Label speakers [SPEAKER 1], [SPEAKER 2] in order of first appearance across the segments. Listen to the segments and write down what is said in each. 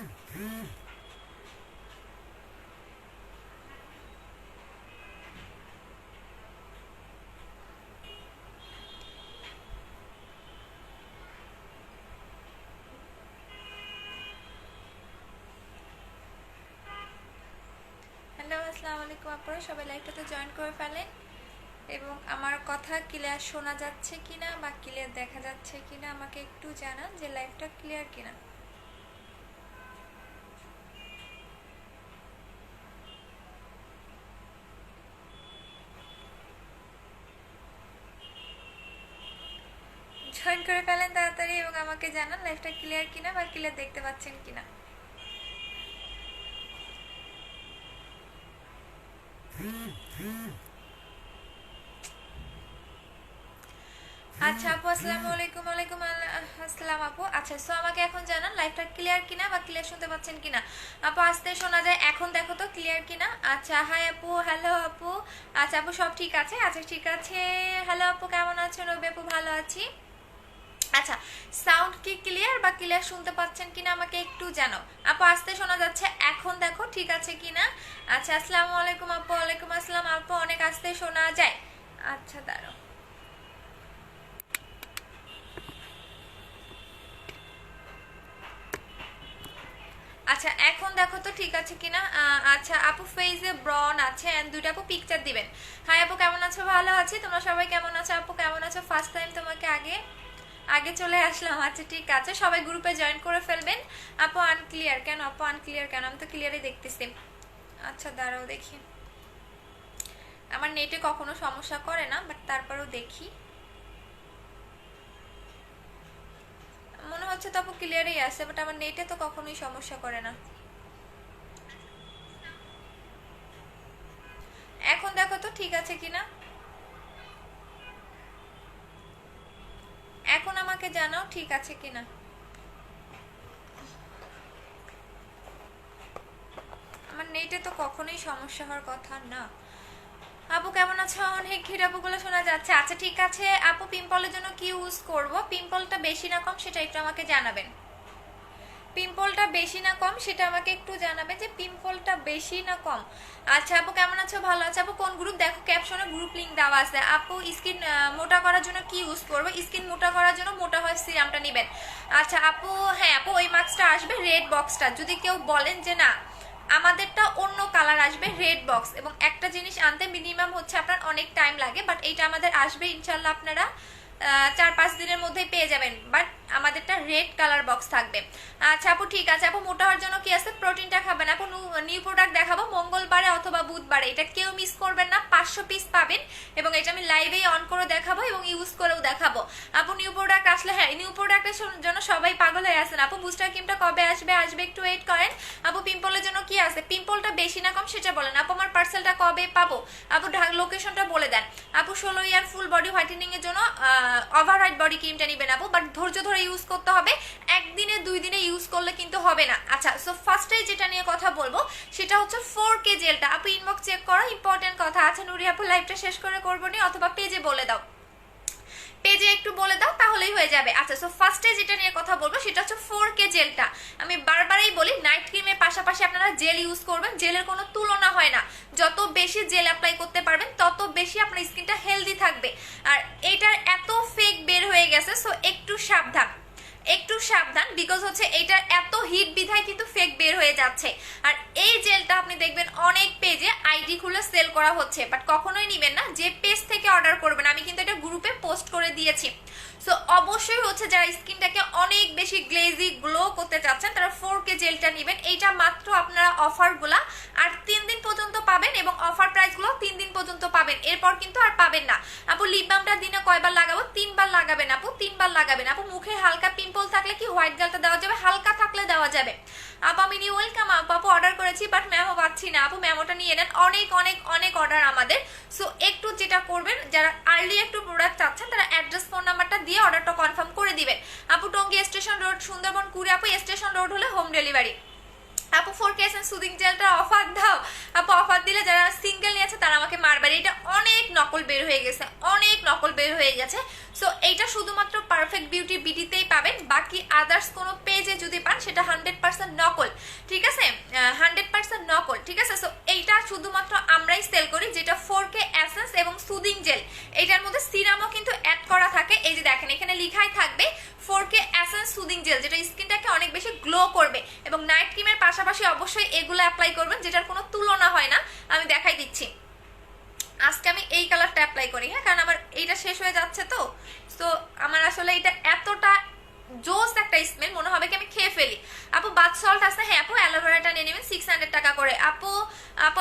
[SPEAKER 1] Hello, আসসালামু আলাইকুম আপনারা সবাই লাইভটাতে জয়েন করে ফেলেন এবং আমার কথা ক্লিয়ার শোনা যাচ্ছে কিনা বা ক্লিয়ার দেখা যাচ্ছে কিনা আমাকে একটু জানান যে লাইভটা ক্লিয়ার কিনা। জয়েন করে ফেলেন তাড়াতাড়ি এবং আমাকে জানান লাইভটা ক্লিয়ার কিনা বা ক্লিয়ার দেখতে পাচ্ছেন কিনা। আচ্ছা আপু, আসসালামু আলাইকুম। ওয়ালাইকুম আসসালাম আপু। আচ্ছা, সো আমাকে এখন জানান লাইভটা ক্লিয়ার কিনা বা ক্লিয়ার শুনতে পাচ্ছেন কিনা। আপু আসতে শোনা যায়, এখন দেখো তো ক্লিয়ার কিনা। আচ্ছা, হাই আপু, হ্যালো আপু। আচ্ছা আপু, সব ঠিক আছে? আচ্ছা ঠিক আছে। হ্যালো আপু, কেমন আছেন? রবি আপু, ভালো আছি। আচ্ছা, সাউন্ড কি ক্লিয়ার বা ক্লিয়ার শুনতে পাচ্ছেন কিনা আমাকে একটু জানো। আপু আসতে শোনা যাচ্ছে, এখন দেখো ঠিক আছে কিনা। আচ্ছা, আসসালামু আলাইকুম আপু। ওয়ালাইকুম আসসালাম আপু, অনেক আসতে শোনা যায়। আচ্ছা দাঁড়াও। আচ্ছা, এখন দেখো তো ঠিক আছে কিনা। আচ্ছা আপু, ফেজে ব্রন আছে এন্ড দুইটা আপু পিকচার দিবেন। হাই আপু, কেমন আছো? ভালো আছি, তোমরা সবাই কেমন আছো? আপু কেমন আছো? ফার্স্ট টাইম তোমাকে আগে আগে চলে আসলাম। আচ্ছা ঠিক আছে, সবাই গ্রুপে জয়েন করে ফেলবেন। আপু আনক্লিয়ার কেন? আপু আনক্লিয়ার কেন? আমি তো ক্লিয়ারই দেখতেছি। আচ্ছা দাঁড়াও দেখি, আমার নেটে কখনো সমস্যা করে না, বাট তারপরেও দেখি। মনে হচ্ছে তো আপু ক্লিয়ারই আছে, বাট আমার নেটে তো কখনোই সমস্যা করে না। এখন দেখো তো ঠিক আছে কিনা। এখন আমাকে জানাও ঠিক আছে কিনা। আমার নেটে তো কখনোই সমস্যা হওয়ার কথা না। আপু কেমন আছো? অনেক ঘিরে আপুগুলো শোনা যাচ্ছে। আচ্ছা ঠিক আছে আপু, পিম্পলের জন্য কি ইউজ করব? পিম্পলটা বেশি না কম সেটা একটু আমাকে জানাবেন। পিম্পলটা বেশি না কম সেটা আমাকে একটু জানাবে যে পিম্পলটা বেশি না কম। আচ্ছা আপু কেমন আছো? ভালো আছে আপু। কোন গ্রুপ? দেখো ক্যাপশনে গ্রুপ লিংক দেওয়া আছে। আপু স্কিন মোটা করার জন্য কি ইউজ করবো? স্কিন মোটা করার জন্য মোটা হয় সিরামটা নেবেন। আচ্ছা আপু, হ্যাঁ আপু, ওই মাস্কটা আসবে রেড বক্সটা। যদি কেউ বলেন যে না আমাদেরটা অন্য কালার আসবে রেড বক্স, এবং একটা জিনিস আনতে মিনিমাম হচ্ছে আপনার অনেক টাইম লাগে, বাট এইটা আমাদের আসবে ইনশাল্লাহ আপনারা 4-5 দিনের মধ্যেই পেয়ে যাবেন, বাট আমাদেরটা রেড কালার বক্স থাকবে। আচ্ছা আপু ঠিক আছে আপু, মোটা হওয়ার জন্য কি আছে? প্রোটিনটা খাবেন আপু। নিউ প্রোডাক্ট দেখাবো মঙ্গলবারে অথবা বুধবারে, এটা কেউ মিস করবেন না। 500 পিস পাবেন এবং এটা আমি লাইভেই অন করে দেখাবো এবং ইউজ করেও দেখাবো। আপু নিউ প্রোডাক্ট আসলে, হ্যাঁ নিউ প্রোডাক্টের জন্য সবাই পাগল হয়ে আছেন। আপু বুস্টার ক্রিমটা কবে আসবে? আসবে, একটু ওয়েট করেন। আপু পিম্পলের জন্য কি আছে? পিম্পলটা বেশি না কম সেটা বলেন। আপু আমার পার্সেলটা কবে পাবো? আপু লোকেশনটা বলে দেন। আপু 16 ইয়ার ফুল বডি হোয়াইটেনিং এর জন্য ওভার হোয়াইট বডি ক্রিমটা নেবেন আপু, বাট ধৈর্য ধরে ইউজ করতে হবে। একদিনে 2 দিনে ইউজ করলে কিন্তু হবে না। আচ্ছা, সো ফার্স্টে যেটা নিয়ে কথা বলবো সেটা হচ্ছে 4K জেলটা। আপু ইনবক্স চেক করো, ইম্পর্টেন্ট কথা আছে। নুরি আপু লাইভটা শেষ করে করবো নি, অথবা পেজে বলে দাও, পেজে একটু বলে দাও তাহলেই হয়ে যাবে। আচ্ছা, সো ফার্স্টে যেটা নিয়ে কথা বলবো সেটা হচ্ছে 4K জেলটা। আমি বারবারই বলি নাইট ক্রিমের পাশাপাশি আপনারা জেল ইউজ করবেন। জেলের কোনো তুলনা হয় না। যত বেশি জেল অ্যাপ্লাই করতে পারবেন তত বেশি আপনার স্কিনটা হেলদি থাকবে। আর এটার এত ফেক বের হয়ে গেছে, সো একটু সাবধান, একটু সাবধান, বিকজ হচ্ছে এইটার এত হিট বিধায় কিন্তু ফেক বের হয়ে যাচ্ছে। আর এই জেলটা আপনি দেখবেন অনেক পেজে আইডি খুলে সেল করা হচ্ছে, বাট কখনোই নিবেন না যে পেজ থেকে অর্ডার করবেন। আমি কিন্তু এটা গ্রুপে পোস্ট করে দিয়েছি। সো অবশ্যই হচ্ছে যারা স্কিনটাকে অনেক বেশি গ্লেজি গ্লো করতে চাচ্ছেন তারা 4K জেলটা নেবেন। এইটা মাত্র আপনারা অফারগুলা আর 3 দিন পর্যন্ত পাবেন এবং অফার প্রাইসগুলো 3 দিন পর্যন্ত পাবেন, এরপর কিন্তু আর পাবেন না। আপু লিপ বামটা দিনে কয়বার লাগাবো? 3 বার লাগাবেন আপু, 3 বার লাগাবেন আপু। মুখে হালকা পিম্পল থাকলে কি হোয়াইট জেলটা দেওয়া যাবে? হালকা থাকলে দেওয়া যাবে। আপু আমি নিউ ওয়েলকাম আপু, অর্ডার করেছি বাট ম্যামও পাচ্ছি না। আপু ম্যামোটা নিয়ে নেন, অনেক অনেক অনেক অর্ডার আমাদের। সো একটু যেটা করবেন, যারা আর্লি একটু প্রোডাক্ট চাচ্ছেন তারা অ্যাড্রেস ফোন নাম্বারটা দিয়ে অর্ডারটা কনফার্ম করে দিবেন। আপু টঙ্গী স্টেশন রোড, সুন্দরবন কুড়ি আপু, স্টেশন রোড হলে হোম ডেলিভারি। আপু 4K সুদিং জেলটা অফার দাও আপু। অফার দিলে যারা সিঙ্গেল নিয়েছে তারা আমাকে মারবে। এটা অনেক নকল বের হয়ে গেছে, অনেক নকল বের হয়ে গেছে। সো এইটা শুধুমাত্র পারফেক্ট বিউটি বিডিতেই পাবেন, বাকি আদার্স কোনো পেজে যদি পান সেটা 100% নকল। ঠিক আছে, 100% নকল, ঠিক আছে। সো এইটা শুধুমাত্র আমরাই সেল করি, যেটা 4K এসেন্স এবং সুদিং জেল। এইটার মধ্যে সিরামও কিন্তু অ্যাড করা থাকে, এই যে দেখেন এখানে লেখাই থাকবে 4K এসেন্স সুদিং জেল, যেটা স্কিনটাকে অনেক বেশি গ্লো করবে। এবং নাইট ক্রিমের পাশাপাশি অবশ্যই এগুলো অ্যাপ্লাই করবেন, যেটার কোনো তুলনা হয় না। আমি দেখাই দিচ্ছি, আজকে আমি এই কালারটা অ্যাপ্লাই করি, হ্যাঁ, কারণ আমার এইটা শেষ হয়ে যাচ্ছে। তো আমার আসলে এটা এতটা জোস একটা স্মেল, মনে হবে কি আমি খেয়ে ফেলি। আপু বাথ সল্ট আছে? হ্যাঁ আপু, অ্যালোভেরাটা নিয়ে নেবেন 600 টাকা করে। আপু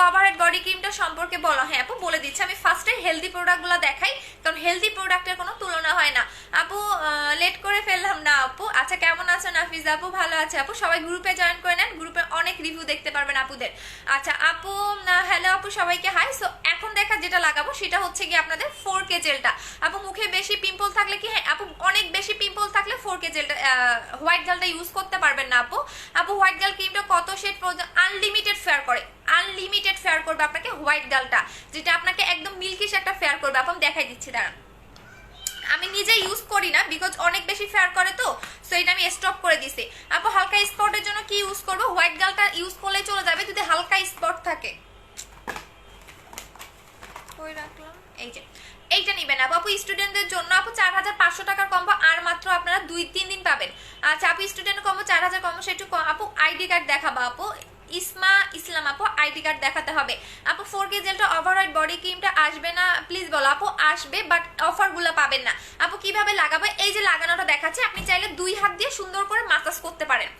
[SPEAKER 1] ওভারহেড বডি ক্রিমটা সম্পর্কে বলো। হ্যাঁ আপু বলে দিচ্ছি, আমি ফার্স্টে হেলদি প্রোডাক্টগুলো দেখাই, কারণ হেলদি প্রোডাক্টের কোনো তুলনা হয় না। আপু লেট করে ফেললাম না আপু। আচ্ছা কেমন আছো নাফিজা আপু? ভালো আছে আপু, সবাই গ্রুপে জয়েন করে নেন, গ্রুপে অনেক রিভিউ দেখতে পারবেন আপুদের। আচ্ছা আপু, হ্যালো আপু, সবাইকে হাই। সো এখন দেখা যেটা লাগাবো সেটা হচ্ছে কি আপনাদের 4K জেলটা। আপু মুখে বেশি পিম্পল থাকলে কি, হ্যাঁ আপু অনেক বেশি পিম্পল থাকলে 4K জেলটা, হোয়াইট জেলটা ইউজ করতে পারবেন না আপু। আপু হোয়াইট জেল ক্রিমটা কত শেড পর্যন্ত? আনলিমিটেড ফেয়ার করে, আনলিমিটেড ফেয়ার করবে আপনাকে হোয়াইট জেলটা, যেটা আপনাকে একদম মিল্কিশ একটা ফেয়ার করবে। আপু দেখাই দিচ্ছি, দাঁড়ান। আমি নিজে ইউজ করি না, বিকজ অনেক বেশি ফেয়ার করে, তো সো এটা আমি স্টপ করে দিছি। আপু হালকা স্পটের জন্য কি ইউজ করবো? হোয়াইট জেলটা ইউজ করলে চলে যাবে যদি হালকা স্পট থাকে। কই রাখলাম? এই যে এইটা নিবেন আপু। আপু স্টুডেন্টদের জন্য আপু 4500 টাকার কম্বো আর মাত্র আপনারা 2-3 দিন পাবেন। আচ্ছা আপু স্টুডেন্ট কম্বো 4000 কম্বো, সেটা আপু আইডি কার্ড দেখাবো আপু। ইসলাম আপু আইডি কার্ড দেখাতে হবে। আপু 4K জেলটা ওভারঅল বডি ক্রিমটা আসবে না প্লিজ বলো। আপু আসবে, বাট অফারগুলো পাবেন না। আপু কিভাবে লাগাবো? এই যে লাগানোটা দেখাচ্ছি, আপনি চাইলে 2 হাত দিয়ে সুন্দর করে মাসাজ করতে পারেন,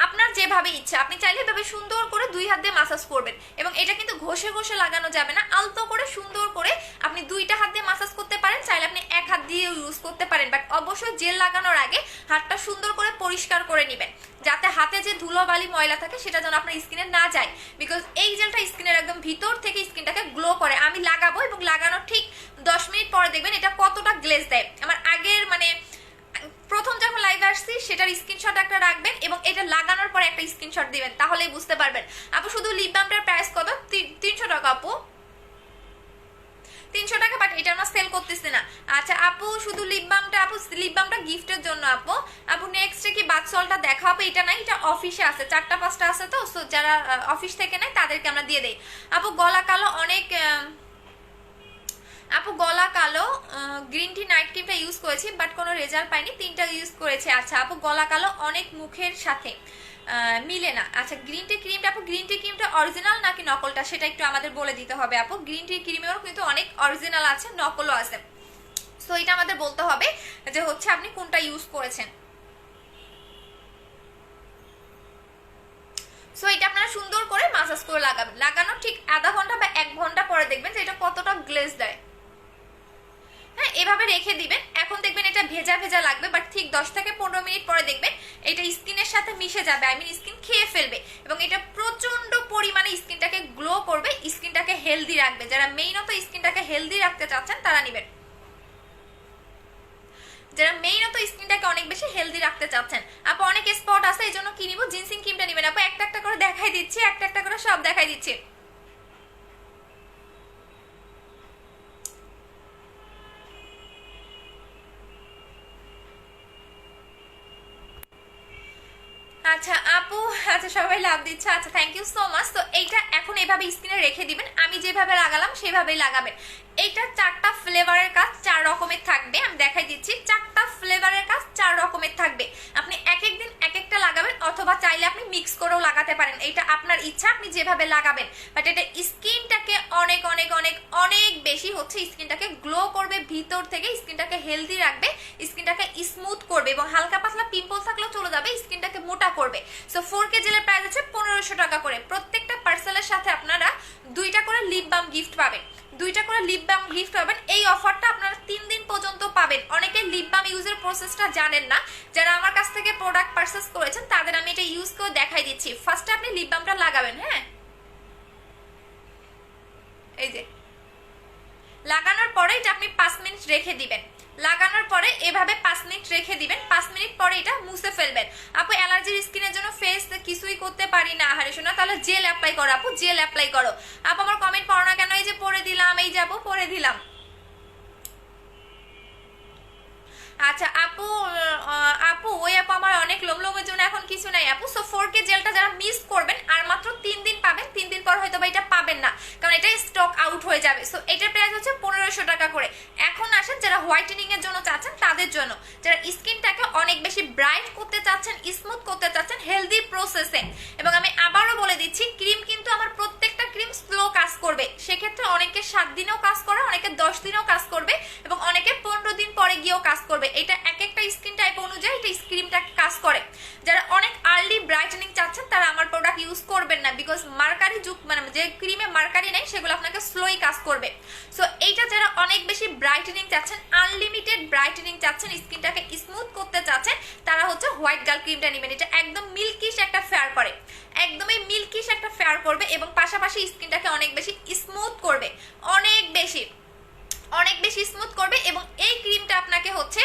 [SPEAKER 1] আপনার যেভাবে ইচ্ছা। আপনি চাইলে এভাবে সুন্দর করে 2 হাত দিয়ে মাসাজ করবেন, এবং এটা কিন্তু ঘষে ঘষে লাগানো যাবে না, আলতো করে সুন্দর করে আপনি 2টা হাত দিয়ে মাসাজ করতে পারেন, চাইলে আপনি 1 হাত দিয়ে ইউজ করতে পারেন। বাট অবশ্যই জেল লাগানোর আগে হাতটা সুন্দর করে পরিষ্কার করে নেবেন, যাতে হাতে যে ধুলোবালি ময়লা থাকে সেটা যেন আপনার স্কিনে না যায়, বিকজ এই জেলটা স্কিনের একদম ভিতর থেকে স্কিনটাকে গ্লো করে। আমি লাগাবো এবং লাগানোর ঠিক 10 মিনিট পরে দেখবেন এটা কতটা গ্লেজ দেয়। আমার আগের প্রথম যখন লাইভ আসছি সেটার স্ক্রিনশট একটা রাখবেন, এবং এটা লাগানোর পরে একটা স্ক্রিনশট দিবেন, তাহলেই বুঝতে পারবেন। আপু শুধু লিপ বামটার প্রাইস কত? 300 টাকা আপু, 300 টাকা, বাট এটা আমরা সেল করতেছি না। আচ্ছা আপু শুধু লিপ বামটা, আপু লিপ বামটা গিফটের জন্য আপু। আপু নেক্সটে কি বাথ সল্টটা দেখাবো? এটা নাই, এটা অফিসে আছে, 4টা-5টা আছে, তো সো যারা অফিস থেকে নেয় তাদেরকে আমরা দিয়ে দেই। আপু গলা কালো অনেক, আপু গলা কালো গ্রিন টি নাইট ক্রিমটা ইউজ করেছি, বাট কোনো রেজাল্ট পাইনি, 3টা ইউজ করেছি। আচ্ছা আপু গলা কালো অনেক মুখের সাথে মিলে না। আচ্ছা গ্রিন টি ক্রিমটা, আপু গ্রিন টি ক্রিমটা অরিজিনাল নাকি নকলটা সেটা একটু আমাদের বলে দিতে হবে আপু। গ্রিন টি ক্রিমেও কিন্তু অনেক অরিজিনাল আছে, নকলও আছে, সো এটা আমাদের বলতে হবে যে হচ্ছে আপনি কোনটা ইউজ করেছেন। সো এটা আপনারা সুন্দর করে মাসাজ করে লাগাবেন, লাগানোর ঠিক আধা ঘন্টা বা 1 ঘন্টা পরে দেখবেন যে এটা কতটা গ্লেজ দেয়। হ্যাঁ এভাবে রেখে দিবেন, এখন দেখবেন এটা ভেজা ভেজা লাগবে, বাট ঠিক 10 থেকে 15 মিনিট পরে দেখবেন এটা স্কিনের সাথে মিশে যাবে, আই মিন স্কিন খেয়ে ফেলবে, এবং এটা প্রচন্ড পরিমাণে স্কিনটাকে গ্লো করবে, স্কিনটাকে হেলদি রাখবে। যারা মেইনত স্কিনটাকে হেলদি রাখতে চাচ্ছেন তারা নেবেন, যারা মেইনত স্কিনটাকে অনেক বেশি হেলদি রাখতে চাচ্ছেন। আপু অনেক স্পট আছে, এই জন্য কি নিব? জিনসিং ক্রিমটা নেবেন আপু। একটা একটা করে দেখাই দিচ্ছি, একটা একটা করে সব দেখাই দিচ্ছি। আচ্ছা আপু, আচ্ছা সবাই লাভ দিচ্ছে, আচ্ছা থ্যাংক ইউ সো মাচ। তো এইটা এখন এভাবে স্কিনে রেখে দিবেন, আমি যেভাবে লাগালাম সেভাবেই লাগাবেন। এইটা 4টা ফ্লেভারের কাজ 4 রকমের থাকবে, আমি দেখাই দিচ্ছি। 4টা ফ্লেভারের কাজ 4 রকমের থাকবে, আপনি এক এক দিন এক একটা লাগাবেন, অথবা চাইলে আপনি মিক্স করেও লাগাতে পারেন, এটা আপনার ইচ্ছা, আপনি যেভাবে লাগাবেন। বাট এটা স্কিনটাকে অনেক অনেক অনেক অনেক বেশি হচ্ছে স্কিনটাকে গ্লো করবে, ভিতর থেকে স্কিনটাকে হেলদি রাখবে, স্কিনটাকে স্মুথ করবে, এবং হালকা পাতলা পিম্পল থাকলেও চলে যাবে, স্কিনটাকে মোটা করবে। সো 4K জেলের প্রাইস হচ্ছে 1500 টাকা করে। প্রত্যেকটা পার্সেলের সাথে আপনারা 2টা করে লিপ বাম গিফট পাবেন, 2টা করে লিপ বাম গিফট পাবেন। এই অফারটা আপনারা 3 দিন পর্যন্ত পাবেন। অনেকে লিপ বাম ইউজের প্রসেসটা জানেন না, যারা আমার কাছ থেকে প্রোডাক্ট পারচেজ করেছেন তাদের আমি এটা ইউজ করে দেখাই দিচ্ছি। ফার্স্টে আপনি লিপ বামটা লাগাবেন, হ্যাঁ এই যে লাগানোর পরে এটা আপনি 5 মিনিট রেখে দিবেন, লাগানোর পরে এভাবে 5 মিনিট রেখে দিবেন, 5 মিনিট পরে এটা মুছে ফেলবেন। আপু অ্যালার্জির স্কিনের জন্য ফেস কিছুই করতে পারি না, আহারে শোনা, তাহলে জেল অ্যাপ্লাই করো আপু, জেল অ্যাপ্লাই করো। আপু আমার কমেন্ট পড়ো না কেন? এই যে পড়ে দিলাম, এই যে আপু পড়ে দিলাম। আচ্ছা আপু, আপু ওই আপু আমার অনেক লোমের জন্য এখন কিছু নাই আপু। সো 4K জেলটা যারা মিস করবেন হোয়াইটেনিং এর জন্য চাচ্ছেন তাদের জন্য, যারা স্কিনটাকে অনেক বেশি ব্রাইট করতে চাচ্ছেন, স্মুথ করতে চাচ্ছেন হেলদি প্রসেসে। এবং আমি আবারও বলে দিচ্ছি, ক্রিম কিন্তু আমার প্রত্যেকটা ক্রিম স্লো কাজ করবে, সেক্ষেত্রে অনেকে 7 দিনেও কাজ করে, অনেকে 10 দিনেও কাজ করবে এবং অনেকে 15 দিন পরে গিয়েও কাজ করবে। এটা এক একটা স্কিন টাইপ অনুযায়ী এটা ক্রিমটাকে কাজ করে। যারা অনেক আর্লি ব্রাইটেনিং চাচ্ছেন তারা আমার প্রোডাক্ট ইউজ করবেন না, বিকজ মার্কারি যুগ মানে যে ক্রিমে মার্কারি নেই সেগুলো আপনাকে স্লোই কাজ করবে। সো এইটা যারা অনেক বেশি ব্রাইটেনিং চাচ্ছেন, আনলিমিটেড ব্রাইটেনিং চাচ্ছেন, স্কিনটাকে স্মুথ করতে চাচ্ছেন, তারা হচ্ছে হোয়াইট গার্ল ক্রিমটা নেবেন। এটা একদম মিল্কিশ একটা ফেয়ার করে, একদমই মিল্কিশ একটা ফেয়ার করবে এবং পাশাপাশি স্কিনটাকে অনেক বেশি স্মুথ করবে, অনেক বেশি স্মুথ করবে। এবং এই ক্রিমটা আপনাকে হচ্ছে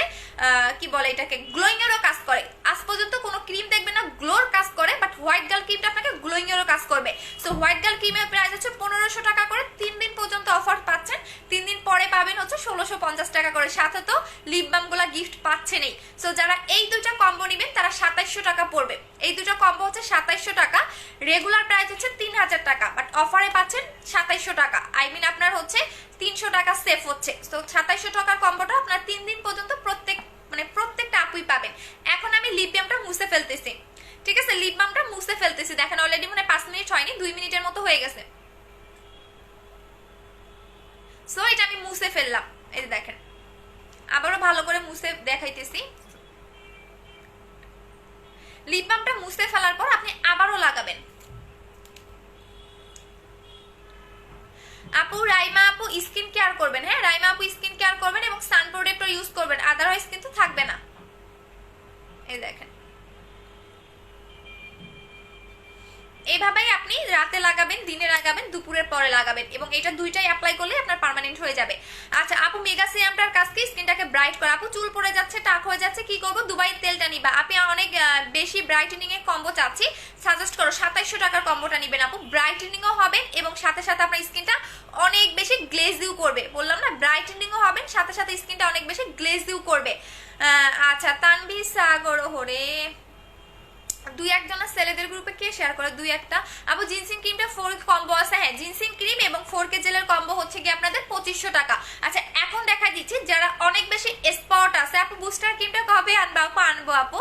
[SPEAKER 1] কি বলে এটাকে গ্লোয়িং এরও কাজ করে। আজ পর্যন্ত কোনো ক্রিম দেখবেন না গ্লোর কাজ করে, বাট হোয়াইট গার্ল ক্রিমটা আপনাকে গ্লোয়িং এরও কাজ করবে। সো হোয়াইট গার্ল ক্রিমের প্রাইস হচ্ছে 1500 টাকা করে, 3 দিন পর্যন্ত অফার পাচ্ছেন, 3 দিন পরে পাবেন হচ্ছে 1650 টাকা করে, সাথে তো লিপ বামগুলা গিফট পাচ্ছেনই। সো যারা এই দুটো কম্বো নেবেন তারা 2700 টাকা পড়বে। এই দুটো কম্বো হচ্ছে 2700 টাকা, রেগুলার প্রাইস হচ্ছে 3000 টাকা, বাট অফারে পাচ্ছেন 2700 টাকা। আই মিন আপনার হচ্ছে 300 টাকা সেভ হচ্ছে। তো 2700 টাকার কম্বোটা আপনার 3 দিন পর্যন্ত প্রত্যেকটা আপুই পাবেন। এখন আমি লিপ বামটা মুছে ফেলতেছি, ঠিক আছে? লিপ বামটা মুছে ফেলতেছি, দেখেন অলরেডি 5 মিনিট হয়নি, 2 মিনিটের মতো হয়ে গেছে। সো এটা আমি মুছে ফেললাম, এই দেখেন আবারও ভালো করে মুছে দেখাইতেছি। লিপ বামটা মুছে ফেলার পর আপনি আবারও লাগাবেন। আপু রাইমা আপু স্কিন কেয়ার করবেন, হ্যাঁ রাইমা আপু স্কিন কেয়ার করবেন এবং সান প্রোটেক্টর ইউজ করবেন, আদারওয়াইজ কিন্তু থাকবে না। এই দেখেন এইভাবেই আপনি রাতে লাগাবেন, দিনে লাগাবেন, দুপুরের পরে লাগাবেন এবং এটা দুইটাই অ্যাপ্লাই করলে আপনার পার্মানেন্ট হয়ে যাবে। আচ্ছা আপু মেগা সিরামটার কাজ কি স্কিনটাকে ব্রাইট করে? আপু চুল পড়ে যাচ্ছে, টাক হয়ে যাচ্ছে, কি করব? দুবাই তেলটা নিবা। আপনি অনেক বেশি ব্রাইটেনিং এর কম্বো চাচ্ছি, সাজেস্ট করো 2700 টাকার কম্বোটা নিবেন আপু। ব্রাইটেনিংও হবেন এবং সাথে সাথে আপনার স্কিনটা অনেক বেশি গ্লেজিও করবে। বললাম না, ব্রাইটেনিংও হবেন, সাথে সাথে স্কিনটা অনেক বেশি গ্লেজিও করবে। আচ্ছা তানভি সাগর হরে দুই একজনের ছেলেদের গ্রুপে কে শেয়ার করে? দুই একটা আপু জিনসিং ক্রিমটা 4 কম্বো আছে, হ্যাঁ জিনসিং ক্রিম এবং 4K জেলের কম্বো হচ্ছে কি আপনাদের 2500 টাকা। আচ্ছা এখন দেখা দিচ্ছি যারা অনেক বেশি স্পট আছে, আপু বুস্টার ক্রিমটা কবে আনবো আপু? আনবো আপু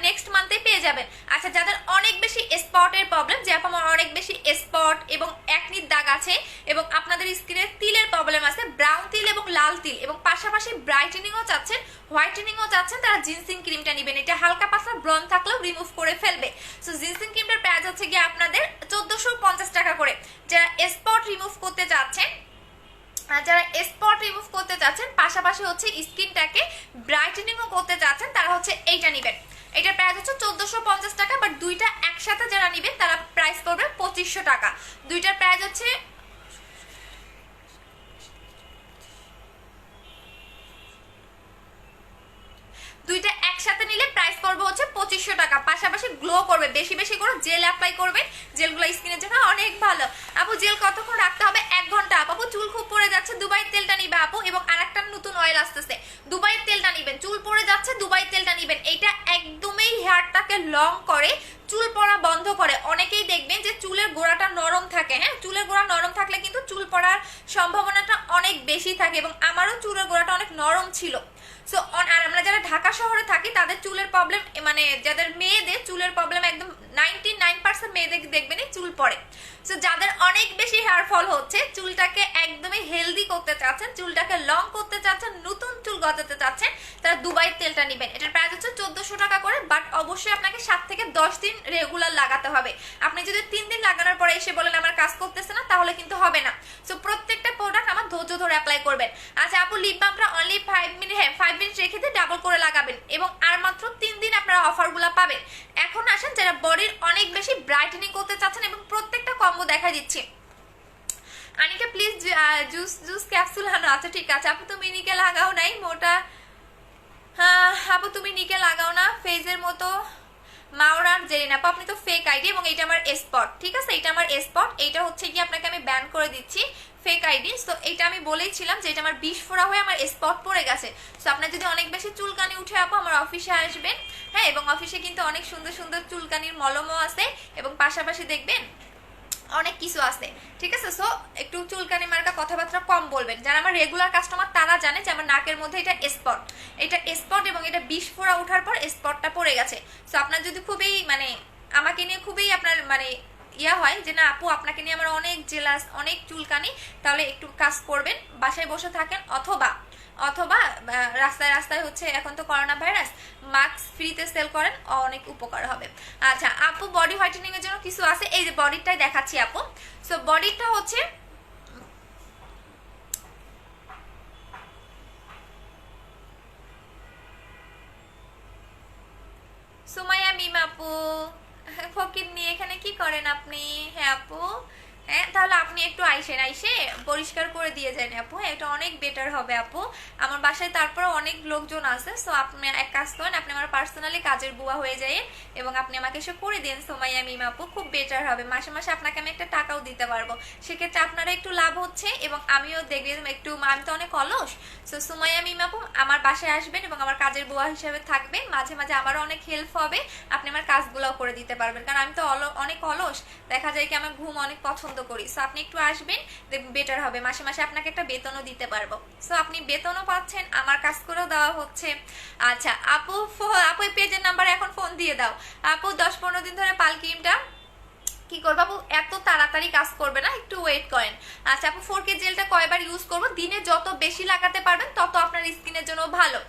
[SPEAKER 1] নেক্সট মান্থে পেয়ে যাবেন। আচ্ছা যাদের অনেক বেশি স্পটের প্রবলেম, যে আপু আমার অনেক বেশি স্পট এবং একনির দাগ আছে এবং আপনাদের স্কিনের তিলের প্রবলেম আছে, ব্রাউন তিল এবং লাল তিল, এবং পাশাপাশি ব্রাইটেনিংও চাচ্ছেন, হোয়াইটেনিংও চাচ্ছেন, তারা জিনসিং ক্রিমটা নেবেন। এটা হালকা পাতলা ব্রন থাকলেও রিমুভ করে ফেলবে। সো জিনসিং ক্রিমটার প্রাইস হচ্ছে গিয়ে আপনাদের 1450 টাকা করে। যারা স্পট রিমুভ করতে চাচ্ছেন, পাশাপাশি হচ্ছে স্কিনটাকে ব্রাইটেনিংও করতে চাচ্ছেন, তারা হচ্ছে এইটা নেবেন। এটার প্রাইস হচ্ছে 1450 টাকা, বাট দুইটা একসাথে যারা নেবেন তারা প্রাইস পড়বে 2500 টাকা। দুইটার প্রাইস হচ্ছে দুইটা একসাথে নিলে প্রাইস পড়বে হচ্ছে 2500 টাকা। পাশাপাশি গ্লো করবে, বেশি বেশি করে জেল অ্যাপ্লাই করবেন, জেলগুলো স্কিনের জন্য অনেক ভালো। আপু জেল কতক্ষণ রাখতে হবে? 1 ঘন্টা। আপু চুল খুব পড়ে যাচ্ছে, দুবাই তেলটা নিবে আপু, এবং আরেকটা নতুন অয়েল আসতেছে, দুবাই তেলটা নিবেন। চুল পড়ে যাচ্ছে, দুবাই তেলটা নিবেন। এইটা একদমই হেয়ারটাকে লং করে, চুল পড়া বন্ধ করে। অনেকেই দেখবেন যে চুলের গোড়াটা নরম থাকে, হ্যাঁ চুলের গোড়া নরম থাকলে কিন্তু চুল পড়ার সম্ভাবনাটা অনেক বেশি থাকে, এবং আমারও চুলের গোড়াটা অনেক নরম ছিল। সো আর আমরা যারা ঢাকা শহরে থাকি তাদের চুলের প্রবলেম, মানে যাদের মেয়েদের চুলের প্রবলেম একদম 99% মেয়েদের দেখবেনই চুল পড়ে। সো যাদের অনেক বেশি হেয়ার ফল হচ্ছে, চুলটাকে একদমই হেলদি করতে চাচ্ছেন, চুলটাকে লং করতে চাচ্ছেন, নতুন চুল গজাতে চাচ্ছেন, তারা দুবাই তেলটা নেবেন। এটার প্রাইস হচ্ছে 1400 টাকা করে, বাট অবশ্যই আপনাকে 7 থেকে 10 দিন রেগুলার লাগাতে হবে। আপনি যদি 3 দিন লাগানোর পরে এসে বলেন আমার কাজ করতেছে না, তাহলে কিন্তু হবে না। সো প্রত্যেকটা প্রোডাক্ট আমার ধৈর্য ধরে অ্যাপ্লাই করবেন। আচ্ছা আপু লিপ বামটা অনলি 5 মিনিট, হ্যাঁ 5 মিনিট রেখে দিয়ে ডাবল করে লাগাবেন, এবং আর মাত্র 3 দিন আপনারা অফারগুলো পাবেন। এখন আসেন যারা বডির অনেক বেশি ব্রাইটেনিং করতে চাচ্ছেন, এবং প্রত্যেকটা কম্বো দেখা দিচ্ছি। আনিকা প্লিজ জুস ক্যাপসুল আনো। আচ্ছা ঠিক আছে আপু, তুমি নিকে লাগাও নাই মোটা, হ্যাঁ আপু তুমি নিকে লাগাও না ফেজের মতো মাওরার জেরিনা আপু, আপনি তো ফেক আইডি, এবং এটা আমার স্পট, ঠিক আছে এটা আমার স্পট। এইটা হচ্ছে কি আপনাকে আমি ব্যান করে দিচ্ছি, ফেক আইডি। সো এটা আমি বলেইছিলাম যে এটা আমার 20 ফোড়া হয়ে আমার স্পট পড়ে গেছে। সো আপনার যদি অনেক বেশি চুলকানি উঠে আপু আমার অফিসে আসবেন, হ্যাঁ এবং অফিসে কিন্তু অনেক সুন্দর সুন্দর চুলকানির মলমও আছে, এবং পাশাপাশি দেখবেন অনেক কিছু আছে, ঠিক আছে। সো একটু চুলকানি মার্কা কথাবার্তা কম বলবেন। যারা আমার রেগুলার কাস্টমার তারা জানে যে আমার নাকের মধ্যে এটা স্পট এবং এটা বিস্ফোরা ওঠার পর স্পটটা পড়ে গেছে। সো আপনার যদি খুবই মানে আমাকে নিয়ে খুবই আপনার মানে ইয়া হয় যে না আপু আপনাকে নিয়ে আমার অনেক জেলাস, অনেক চুলকানি, তাহলে একটু কাজ করবেন, বাসায় বসে থাকেন, অথবা অথবা রাস্তায় রাস্তায় হচ্ছে এখন তো করোনা ভাইরাস, মাস্ক ফ্রিতে সেল করেন, অনেক উপকার হবে। আচ্ছা আপু বডি হোয়াইটেনিং এর জন্য কিছু আছে, এই যে বডিটাই দেখাচ্ছি আপু। সো বডিটা হচ্ছে সুমাইয়া মিম আপু, ফকির নিয়ে এখানে কি করেন আপনি? হ্যাঁ আপু, হ্যাঁ তাহলে আপনি একটু আইসে পরিষ্কার করে দিয়ে যান আপু, এটা অনেক বেটার হবে আপু। আমার বাসায় তারপরে অনেক লোকজন আছে, সো আপনি এক কাজ করেন, আপনি আমার পার্সোনালি কাজের বুয়া হয়ে যায় এবং আপনি আমাকে এসে করে দিন সুমাইয়া মিম আপু, খুব বেটার হবে। মাসে মাসে আপনাকে আমি একটা টাকাও দিতে পারবো, সেক্ষেত্রে আপনারা একটু লাভ হচ্ছে এবং আমিও দেখবেন একটু, আমি তো অনেক অলস। সো সুমাইয়া মিম আপু আমার বাসায় আসবেন এবং আমার কাজের বুয়া হিসেবে থাকবেন, মাঝে মাঝে আমারও অনেক হেল্প হবে, আপনি আমার কাজগুলোও করে দিতে পারবেন, কারণ আমি তো অনেক অলস, দেখা যায় কি আমার ঘুম অনেক পছন্দ করি। সো আপনি একটু আসবেন, বেটার হবে, মাসে মাসে আপনাকে একটা বেতনও দিতে পারবো। সো আপনি বেতনও পাচ্ছেন, আমার কাজ করেও দেওয়া হচ্ছে। আচ্ছা আপু, আপু এই পেজের নাম্বার এখন ফোন দিয়ে দাও আপু। 10-15 দিন ধরে পাল ক্রিমটা কি করবো আপু, এত তাড়াতাড়ি কাজ করবে না, একটু ওয়েট করেন। আচ্ছা আপু 4K জেলটা কয়বার ইউজ করবো? দিনে যত বেশি লাগাতে পারবেন তত আপনার স্কিনের জন্য ভালো।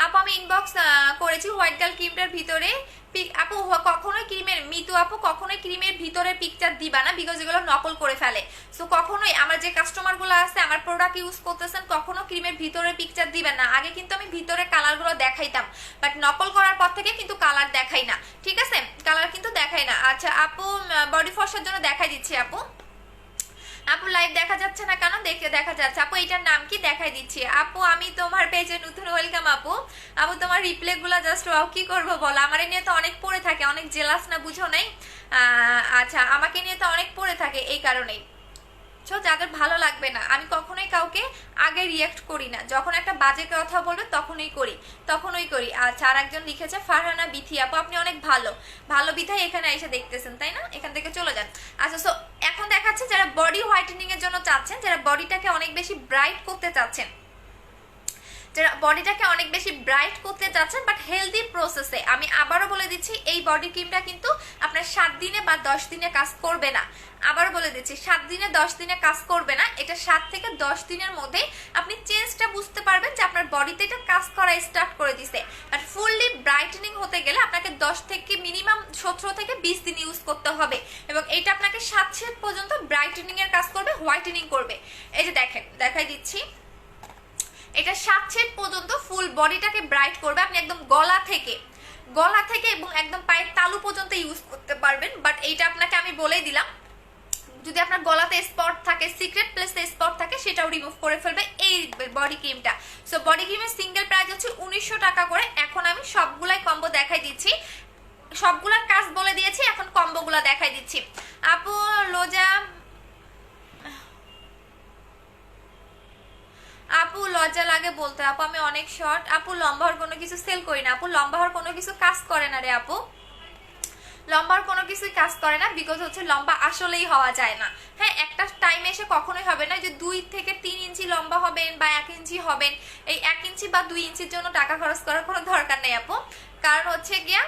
[SPEAKER 1] আপু আমি ইনবক্স করেছি হোয়াইট গার্ল ক্রিমটার ভিতরে আপু কখনোই ক্রিমের, মিতু আপু কখনোই ক্রিমের ভিতরে পিকচার দিবা না, বিকজ এগুলো নকল করে ফেলে। সো কখনোই আমার যে কাস্টমার গুলো আছে আমার প্রোডাক্ট ইউজ করতেছেন, কখনো ক্রিমের ভিতরে পিকচার দিবেন না। আগে কিন্তু আমি ভিতরে কালার গুলো দেখাইতাম, বাট নকল করার পর থেকে কিন্তু কালার দেখাই না, ঠিক আছে, কালার কিন্তু দেখাই না। আচ্ছা আপু বডি ফর্সার জন্য দেখাই দিচ্ছি আপু। আপু লাইভ দেখা যাচ্ছে না কেন? দেখা যাচ্ছে আপু, এটার নাম কি দেখাই দিচ্ছি আপু। আমি তোমার পেজে নতুন, ওয়েলকাম আপু। আপু তোমার রিপ্লে গুলা জাস্ট কি করবো বলো, আমার নিয়ে তো অনেক পড়ে থাকে, অনেক জেলাস না, বুঝো নাই? আচ্ছা আমাকে নিয়ে তো অনেক পড়ে থাকে, এই কারণেই। সো যাদের ভালো লাগবে না, আমি কখনোই কাউকে আগে রিয়াক্ট করি না, যখন একটা বাজে কথা বলবে তখনই করি। আচ্ছা আর একজন লিখেছে ফারহানা বিথি আপু, আপনি অনেক ভালো বিথাই এখানে এসে দেখতেছেন তাই না, এখান থেকে চলে যান। আচ্ছা সো এখন দেখাচ্ছে যারা বডি হোয়াইটেনিং এর জন্য চাচ্ছেন, যারা বডিটাকে অনেক বেশি ব্রাইট করতে চাচ্ছেন, যারা বডিটাকে অনেক বেশি ব্রাইট করতে চাচ্ছেন বাট হেলদি প্রসেসে, আমি আবারও বলে দিচ্ছি এই বডি ক্রিমটা কিন্তু আপনার 7 দিনে বা 10 দিনে কাজ করবে না। আবার বলে দিচ্ছি 7 দিনে 10 দিনে কাজ করবে না, এটা 7 থেকে 10 দিনের মধ্যে আপনি চেঞ্জটা বুঝতে পারবেন যে আপনার বডিতে এটা কাজ করা স্টার্ট করে দিছে। আর ফুললি ব্রাইটেনিং হতে গেলে আপনাকে 10 থেকে মিনিমাম 17 থেকে 20 দিন ইউজ করতে হবে এবং এটা আপনাকে 7 শেড পর্যন্ত ব্রাইটেনিং এর কাজ করবে, হোয়াইটেনিং করবে। এই যে দেখেন, দেখাই দিচ্ছি, এটা 7 শেড পর্যন্ত ফুল বডিটাকে ব্রাইট করবে। আপনি একদম গলা থেকে এবং একদম পায়ের তালু পর্যন্ত ইউজ করতে পারবেন। বাট এইটা আপনাকে আমি বলেই দিলাম, যদি আপনার গলাতে স্পট থাকে, সিক্রেট প্লেসে স্পট থাকে, সেটাও রিমুভ করে ফেলবে এই বডি ক্রিমটা। সো বডি ক্রিমের সিঙ্গেল প্রাইস হচ্ছে 1900 টাকা করে। এখন আমি সবগুলাই কম্বো দেখাই দিচ্ছি, সবগুলার কাজ বলে দিয়েছি, এখন কম্বোগুলা দেখাই দিচ্ছি। আপু আপু লজ্জা লাগে বলতে, আপু আমি অনেক শর্ট, আপু লম্বা হওয়ার কোনো কিছু সেল করি না, আপু লম্বা হওয়ার কোনো কিছু কাজ করে না রে আপু, লম্বার কোনো কিছুই কাজ করে না, বিকজ হচ্ছে লম্বা আসলেই হওয়া যায় না। হ্যাঁ একটা টাইমে এসে কখনোই হবে না যে 2 থেকে 3 ইঞ্চি লম্বা হবেন বা 1 ইঞ্চি হবেন, এই 1 ইঞ্চি বা 2 ইঞ্চির জন্য টাকা খরচ করার কোনো দরকার নেই আপু। কারণ হচ্ছে গিয়া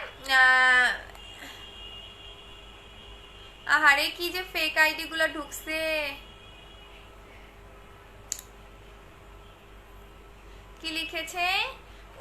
[SPEAKER 1] আহারে কি যে ফেক আইডি গুলো ঢুকছে, কি লিখেছে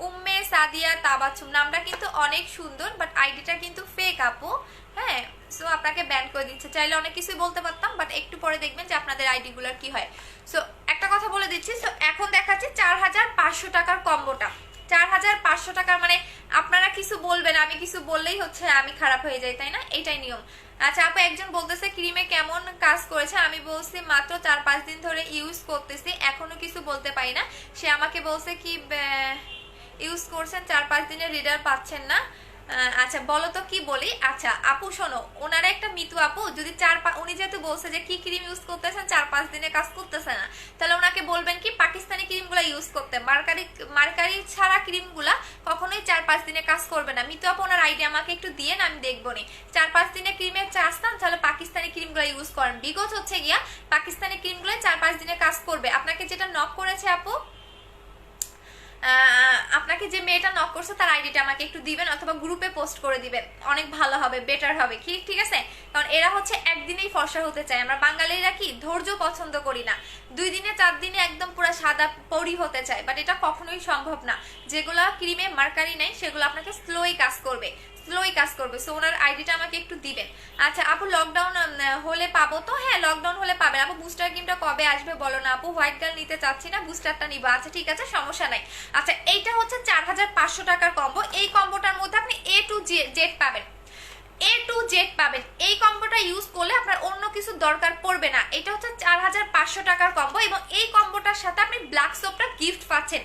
[SPEAKER 1] উম্মে সাদিয়া তাবাচ্ছুম, নামটা কিন্তু অনেক সুন্দর বাট আইডিটা কিন্তু ফেক আপু। হ্যাঁ সো আপনাকে ব্যান করে দিচ্ছে, চাইলে অনেক কিছুই বলতে পারতাম বাট একটু পরে দেখবেন যে আপনাদের আইডি গুলোর কি হয়। সো একটা কথা বলে দিচ্ছি, সো এখন দেখাচ্ছি 4500 টাকার কম্বোটা। 4500 টাকার মানে আপনারা কিছু বলবেন, আমি কিছু বললেই হচ্ছে আমি খারাপ হয়ে যাই, তাই না? এটাই নিয়ম। আচ্ছা আপু একজন বলতেছে ক্রিমে কেমন কাজ করেছে, আমি বলছি মাত্র 4-5 দিন ধরে ইউজ করতেছি, এখনো কিছু বলতে পারি না। সে আমাকে বলছে কি ইউজ করছেন 4-5 দিনের রিডার পাচ্ছেন না, আচ্ছা বলো তো কি বলি। আচ্ছা আপু শোনো, ওনারা একটা মিতু আপু যদি উনি যেহেতু বলছে যে কি ক্রিম ইউজ করতেছেন 4-5 দিনে কাজ করতেছে না, তাহলে ওনাকে বলবেন কি পাকিস্তানি ক্রিমগুলো ইউজ করতে। মার্কারি ছাড়া ক্রিমগুলা কখনোই 4-5 দিনে কাজ করবে না। মিতু আপু ওনার আইডিয়া আমাকে একটু দিয়ে না, আমি দেখবো নি। 4-5 দিনে ক্রিমের চাস্তান, তাহলে পাকিস্তানি ক্রিমগুলো ইউজ করেন। বিকজ হচ্ছে গিয়া পাকিস্তানি ক্রিমগুলো 4-5 দিনে কাজ করবে। আপনাকে যেটা নক করেছে আপু, আপনাকে যে মেয়েটা নক করছে তার আইডিটা আমাকে একটু দিবেন, অথবা গ্রুপে পোস্ট করে দিবেন, অনেক ভালো হবে, বেটার হবে। ঠিক আছে, কারণ এরা হচ্ছে একদিনেই ফর্সা হতে চায়। আমরা বাঙালিরা কি ধৈর্য পছন্দ করি না, 2 দিনে 4 দিনে একদম পুরো সাদা পরি হতে চায়, বাট এটা কখনোই সম্ভব না। যেগুলো ক্রিমে মার্কারি নাই সেগুলো আপনাকে স্লোই কাজ করবে, সো ওনার আইডিটা আমাকে একটু দিবেন। আচ্ছা আপু লকডাউন হলে পাবো তো? হ্যাঁ লকডাউন হলে পাবেন। আপু বুস্টার ক্রিমটা কবে আসবে বলো না আপু? হোয়াইট গার্ল নিতে চাচ্ছি না, বুস্টারটা নিবো। আচ্ছা ঠিক আছে, সমস্যা নাই। আচ্ছা এইটা হচ্ছে 4500 টাকার কম্বো। এই কম্বোটার মধ্যে আপনি A to Z পাবেন, এই কম্বোটা ইউজ করলে আপনার অন্য কিছু দরকার পড়বে না। এটা হচ্ছে 4500 টাকার কম্বো, এবং এই কম্বোটার সাথে আপনি ব্ল্যাক সোপটা গিফট পাচ্ছেন।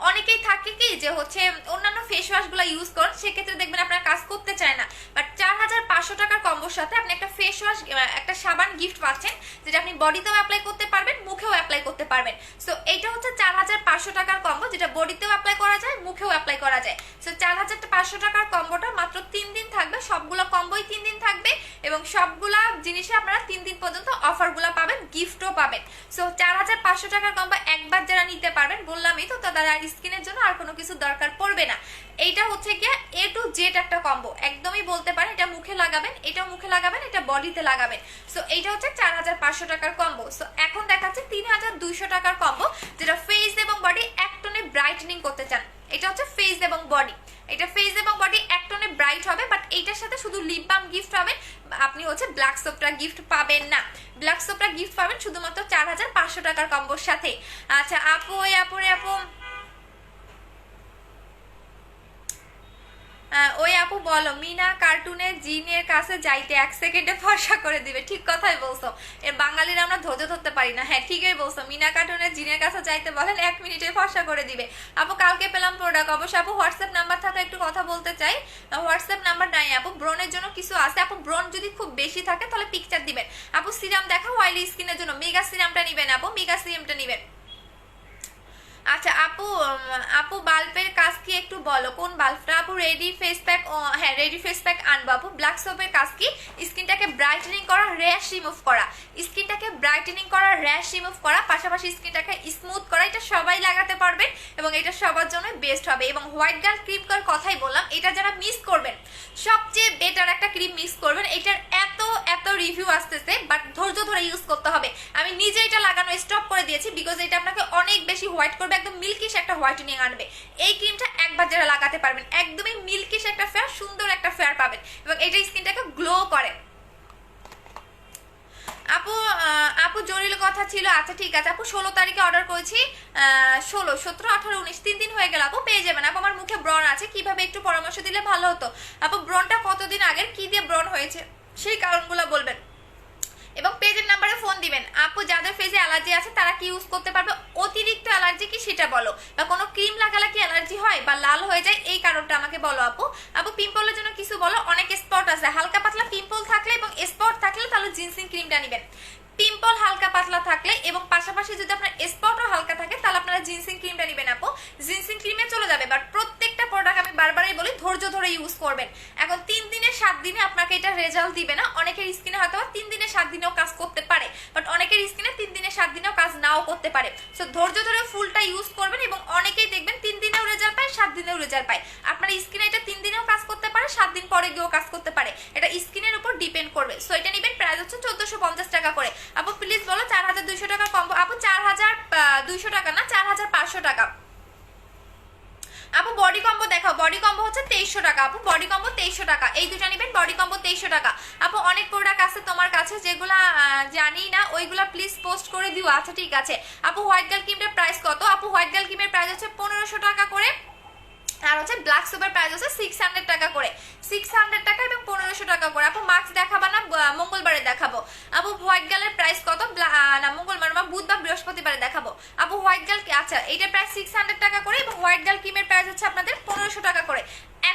[SPEAKER 1] অনেকেই থাকে কি যে হচ্ছে অন্যান্য ফেস ওয়াশ গুলা ইউজ করেন, সেক্ষেত্রে দেখবেন আপনার কাজ করতে চায় না, বাট 4500 টাকার কম্বোর সাথে আপনি একটা ফেস ওয়াশ, একটা সাবান গিফট পাচ্ছেন, যেটা আপনি বডিতেও অ্যাপ্লাই করতে পারবেন, মুখেও অ্যাপ্লাই করতে পারবেন। সো এইটা হচ্ছে 4500 টাকার কম্বো, যেটা বডিতেও অ্যাপ্লাই করা যায়, মুখেও অ্যাপ্লাই করা যায়। সো 4500 টাকার কম্বোটা মাত্র 3 দিন থাকবে, সবগুলো কম্বোই 3 দিন থাকবে, এবং সবগুলা জিনিসে আপনারা 3 দিন পর্যন্ত অফারগুলো পাবেন, গিফটও পাবেন। সো 4500 টাকার কম্বো একবার যারা নিতে পারবেন, বললামই তো, তারা স্কিনের জন্য আর কোনো কিছু দরকার পড়বে না। এইটা হচ্ছে গিয়ে A to Z একটা কম্বো, একদমই বলতে পারেন। এটা মুখে লাগাবেন, এটাও মুখে লাগাবেন, এটা বডিতে লাগাবেন। সো এইটা হচ্ছে 4500 টাকার কম্বো। সো এখন দেখাচ্ছে 3200 টাকার কম্বো, যেটা ফেস এবং বডি এক টোনে ব্রাইটনিং করতে চান। এটা হচ্ছে ফেস এবং বডি, এটা ফেস এবং বডি এক টোনে ব্রাইট হবে, বাট এইটার সাথে শুধু লিপ বাম গিফট হবে, আপনি হচ্ছে ব্ল্যাক সোপটা গিফট পাবেন না। ব্ল্যাক সোপটা গিফট পাবেন শুধুমাত্র 4500 টাকার কম্বোর সাথে। আচ্ছা আপু ওই আপু বলো, মিনা কার্টুনের জিনের কাছে যাইতে 1 সেকেন্ডে ফর্সা করে দিবে। ঠিক কথাই বলছো, এর বাঙালিরা আমরা ধৈর্য ধরতে পারি না। হ্যাঁ ঠিকই বলছো, মিনা কার্টুনের জিনের কাছে যাইতে বলেন, 1 মিনিটে ফর্সা করে দিবে। আপু কালকে পেলাম প্রোডাক্ট, অবশ্যই আপু হোয়াটসঅ্যাপ নাম্বার থাকলে একটু কথা বলতে চাই। হোয়াটসঅ্যাপ নাম্বার নাই আপু, ব্রনের জন্য কিছু আছে আপু, ব্রন যদি খুব বেশি থাকে তাহলে পিকচার দিবেন। আপু সিরাম দেখা, অয়েলি স্কিনের জন্য মেগা সিরামটা নিবেন আপু, মেগা সিরামটা নিবেন। আচ্ছা আপু বাল্বের কাজ কি একটু বলো, কোন বাল্বটা আপু? রেডি ফেস প্যাক, হ্যাঁ রেডি ফেস প্যাক আনবো আপু। ব্ল্যাক সোপের কাজ কি? স্কিনটাকে ব্রাইটেনিং করা, র্যাশ রিমুভ করা, স্কিনটাকে ব্রাইটেনিং করা, র্যাশ রিমুভ করা, পাশাপাশি স্কিনটাকে স্মুথ করা। এটা সবাই লাগাতে পারবেন এবং এটা সবার জন্য বেস্ট হবে। এবং হোয়াইট গার্ল ক্রিম করার কথাই বললাম, এটা যারা মিস করবেন, সবচেয়ে বেটার একটা ক্রিম মিস করবেন। এটার এত রিভিউ আসতেছে, বাট ধৈর্য ধরে ইউজ করতে হবে। আমি নিজে এটা লাগানো স্টপ করে দিয়েছি, বিকজ এটা আপনাকে অনেক বেশি হোয়াইট করবে, একদম মিল্কিশ একটা হোয়াইটেনিং আনবে। এই ক্রিমটা একবার যারা লাগাতে পারবেন, একদমই মিল্কিশ একটা ফেয়ার, সুন্দর একটা ফেয়ার পাবেন, এবং এটা স্কিনটাকে গ্লো করে। আপু জরুরি কথা ছিল। আচ্ছা ঠিক আছে আপু, 16 তারিখে অর্ডার করেছি, 16, 17, 18, 19, 3 দিন হয়ে গেল আপু, পেয়ে যাবেন আপু। আমার মুখে ব্রণ আছে, কিভাবে একটু পরামর্শ দিলে ভালো হতো আপু। ব্রণটা কতদিন আগের, কি দিয়ে ব্রণ হয়েছে সেই কারণগুলো বলবেন, এবং পেজের নাম্বারে ফোন দিবেন। আপু যাদের ফেসে অ্যালার্জি আছে তারা কি ইউজ করতে পারবে? অতিরিক্ত অ্যালার্জি কি সেটা বলো, বা কোনো ক্রিম লাগালে কি অ্যালার্জি হয় বা লাল হয়ে যায়, এই কারণটা আমাকে বলো আপু। আপু পিম্পলের জন্য কিছু বলো, অনেক স্পট আছে, হালকা পাতলা পিম্পল থাকলে এবং স্পট থাকলে তাহলে জিনসিং ক্রিমটা নেবেন। পিম্পল হালকা পাতলা থাকলে এবং পাশাপাশি যদি আপনার স্পটও হালকা থাকে, তাহলে আপনারা জিনসিং ক্রিমটা নেবেন আপু। জিনসিং ক্রিমে চলে যাবে, বাট প্রত্যেকটা প্রোডাক্ট আমি বারবারই বলি ধৈর্য ধরে ইউজ করবেন। এখন 3 দিনে 7 দিনে আপনাকে এটা রেজাল্ট দিবে না। অনেকের স্কিনে হয়তো 3 দিনে 7 দিনেও কাজ করতে পারে, বাট অনেকের স্কিনে 3 দিনে 7 দিনেও কাজ নাও করতে পারে। সো ধৈর্য ধরে ফুলটা ইউজ করবেন, এবং অনেকেই দেখবেন 3 দিনেও রেজাল্ট পায়, 7 দিনেও রেজাল্ট পায়। আপনার স্কিনে এটা 3 দিনেও কাজ করতে পারে, 7 দিন পরে গিয়েও কাজ করতে পারে, এটা স্কিনের উপর ডিপেন্ড করবে। সো এটা নেবেন, প্রাইস হচ্ছে 1450 টাকা করে। আপু প্লিজ বলো 4200 টাকা কম্বো। আপু 4200 টাকা না, 4500 টাকা আপু। বডি কম্বো দেখাও, বডি কম্বো হচ্ছে 2300 টাকা আপু, বডি কম্বো 2300 টাকা, এই দুটা নেবেন, বডি কম্বো 2300 টাকা আপু। অনেক প্রোডাক্ট আছে তোমার কাছে যেগুলা জানি না, ওইগুলা প্লিজ পোস্ট করে দিও। আচ্ছা ঠিক আছে আপু। হোয়াইট গার্ল ক্রিমের প্রাইস কত আপু? হোয়াইট গার্ল ক্রিমের প্রাইস হচ্ছে 1500 টাকা করে, আর হচ্ছে ব্ল্যাক সোপের প্রাইস হচ্ছে 600 টাকা করে, 600 টাকা এবং 1500 টাকা করে। আপু মাস্ক দেখাবা না, মঙ্গলবারে দেখাবো আপু। হোয়াইট গার্লের প্রাইস কত? না মঙ্গলবার বা বুধবার বৃহস্পতিবারে দেখাবো আপু। হোয়াইট গার্ল, আচ্ছা এইটার প্রাইস 600 টাকা করে, এবং হোয়াইট গার্ল ক্রিমের প্রাইস হচ্ছে আপনাদের 1500 টাকা করে।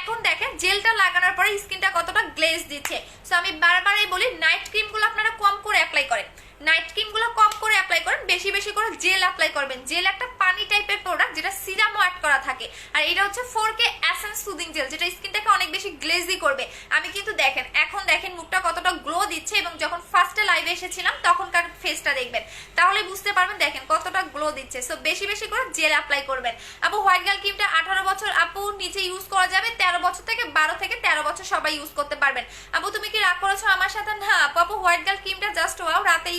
[SPEAKER 1] এখন দেখেন জেলটা লাগানোর পরে স্কিনটা কতটা গ্লেজ দিচ্ছে। সো আমি বারবারই বলি নাইট ক্রিমগুলো আপনারা কম করে অ্যাপ্লাই করেন, নাইট ক্রিমগুলো কম করে অ্যাপ্লাই করেন, বেশি বেশি করে জেল অ্যাপ্লাই করবেন। জেল একটা পানি টাইপের প্রোডাক্ট যেটা সিরামও অ্যাড করা থাকে, আর এটা হচ্ছে 4K এসেন্স সুদিং জেল যেটা স্কিনটাকে অনেক বেশি গ্লেজি করবে। আমি কিন্তু দেখেন এখন দেখেন মুখটা কতটা গ্লো দিচ্ছে, এবং যখন ফার্স্টে লাইভে এসেছিলাম তখনকার ফেসটা দেখবেন, তাহলে বুঝতে পারবেন দেখেন কতটা গ্লো দিচ্ছে। সো বেশি বেশি করে জেল অ্যাপ্লাই করবেন। আপু হোয়াইট গার্ল ক্রিমটা 18 বছর আপু নিচে ইউজ করা যাবে, 13 বছর থেকে 12 থেকে 13 বছর সবাই ইউজ করতে পারবেন। আপু তুমি কি রাগ করেছো আমার সাথে? না আপু, আপু হোয়াইট গার্ল ক্রিমটা জাস্ট ওয়াও, রাতে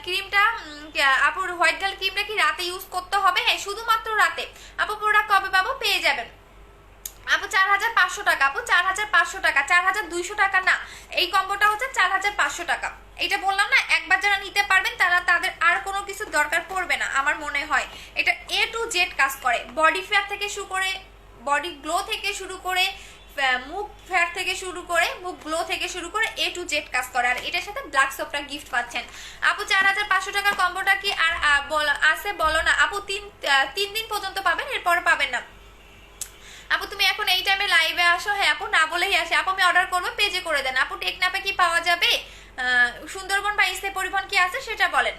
[SPEAKER 1] ক্রিমটা আপুর হোয়াইট গার্ল ক্রিমটা কি রাতে ইউজ করতে হবে? হ্যাঁ শুধুমাত্র রাতে। আপু প্রোডাক্ট কবে পাবো? পেয়ে যাবেন আপু 4500 টাকা, আপু 4500 টাকা, 4200 টাকা না, এই কম্বোটা হচ্ছে 4500 টাকা। এটা বললাম না, একবার যারা নিতে পারবেন তারা তাদের আর কোনো কিছু দরকার পড়বে না আমার মনে হয়। এটা A to Z কাজ করে, বডি ফেয়ার থেকে শুরু করে, বডি গ্লো থেকে শুরু করে, মুখ ফেয়ার থেকে শুরু করে, মুখ গ্লো থেকে শুরু করে A to Z কাজ করে। আর এটার সাথে ব্ল্যাক সোপটা গিফট পাচ্ছেন। আপু 4500 টাকার কম্বোটা কি আর আছে বলো না? আপু 3 দিন পর্যন্ত পাবেন, এরপর পাবেন না। আপু তুমি এখন এই টাইমে লাইভে আসো? হ্যাঁ আপু না বলেই আসে। আপু আমি অর্ডার করবো, পেজে করে দেন। আপু টেকনাপে কি পাওয়া যাবে? সুন্দরবন বা ইসে পরিবহন কি আছে সেটা বলেন।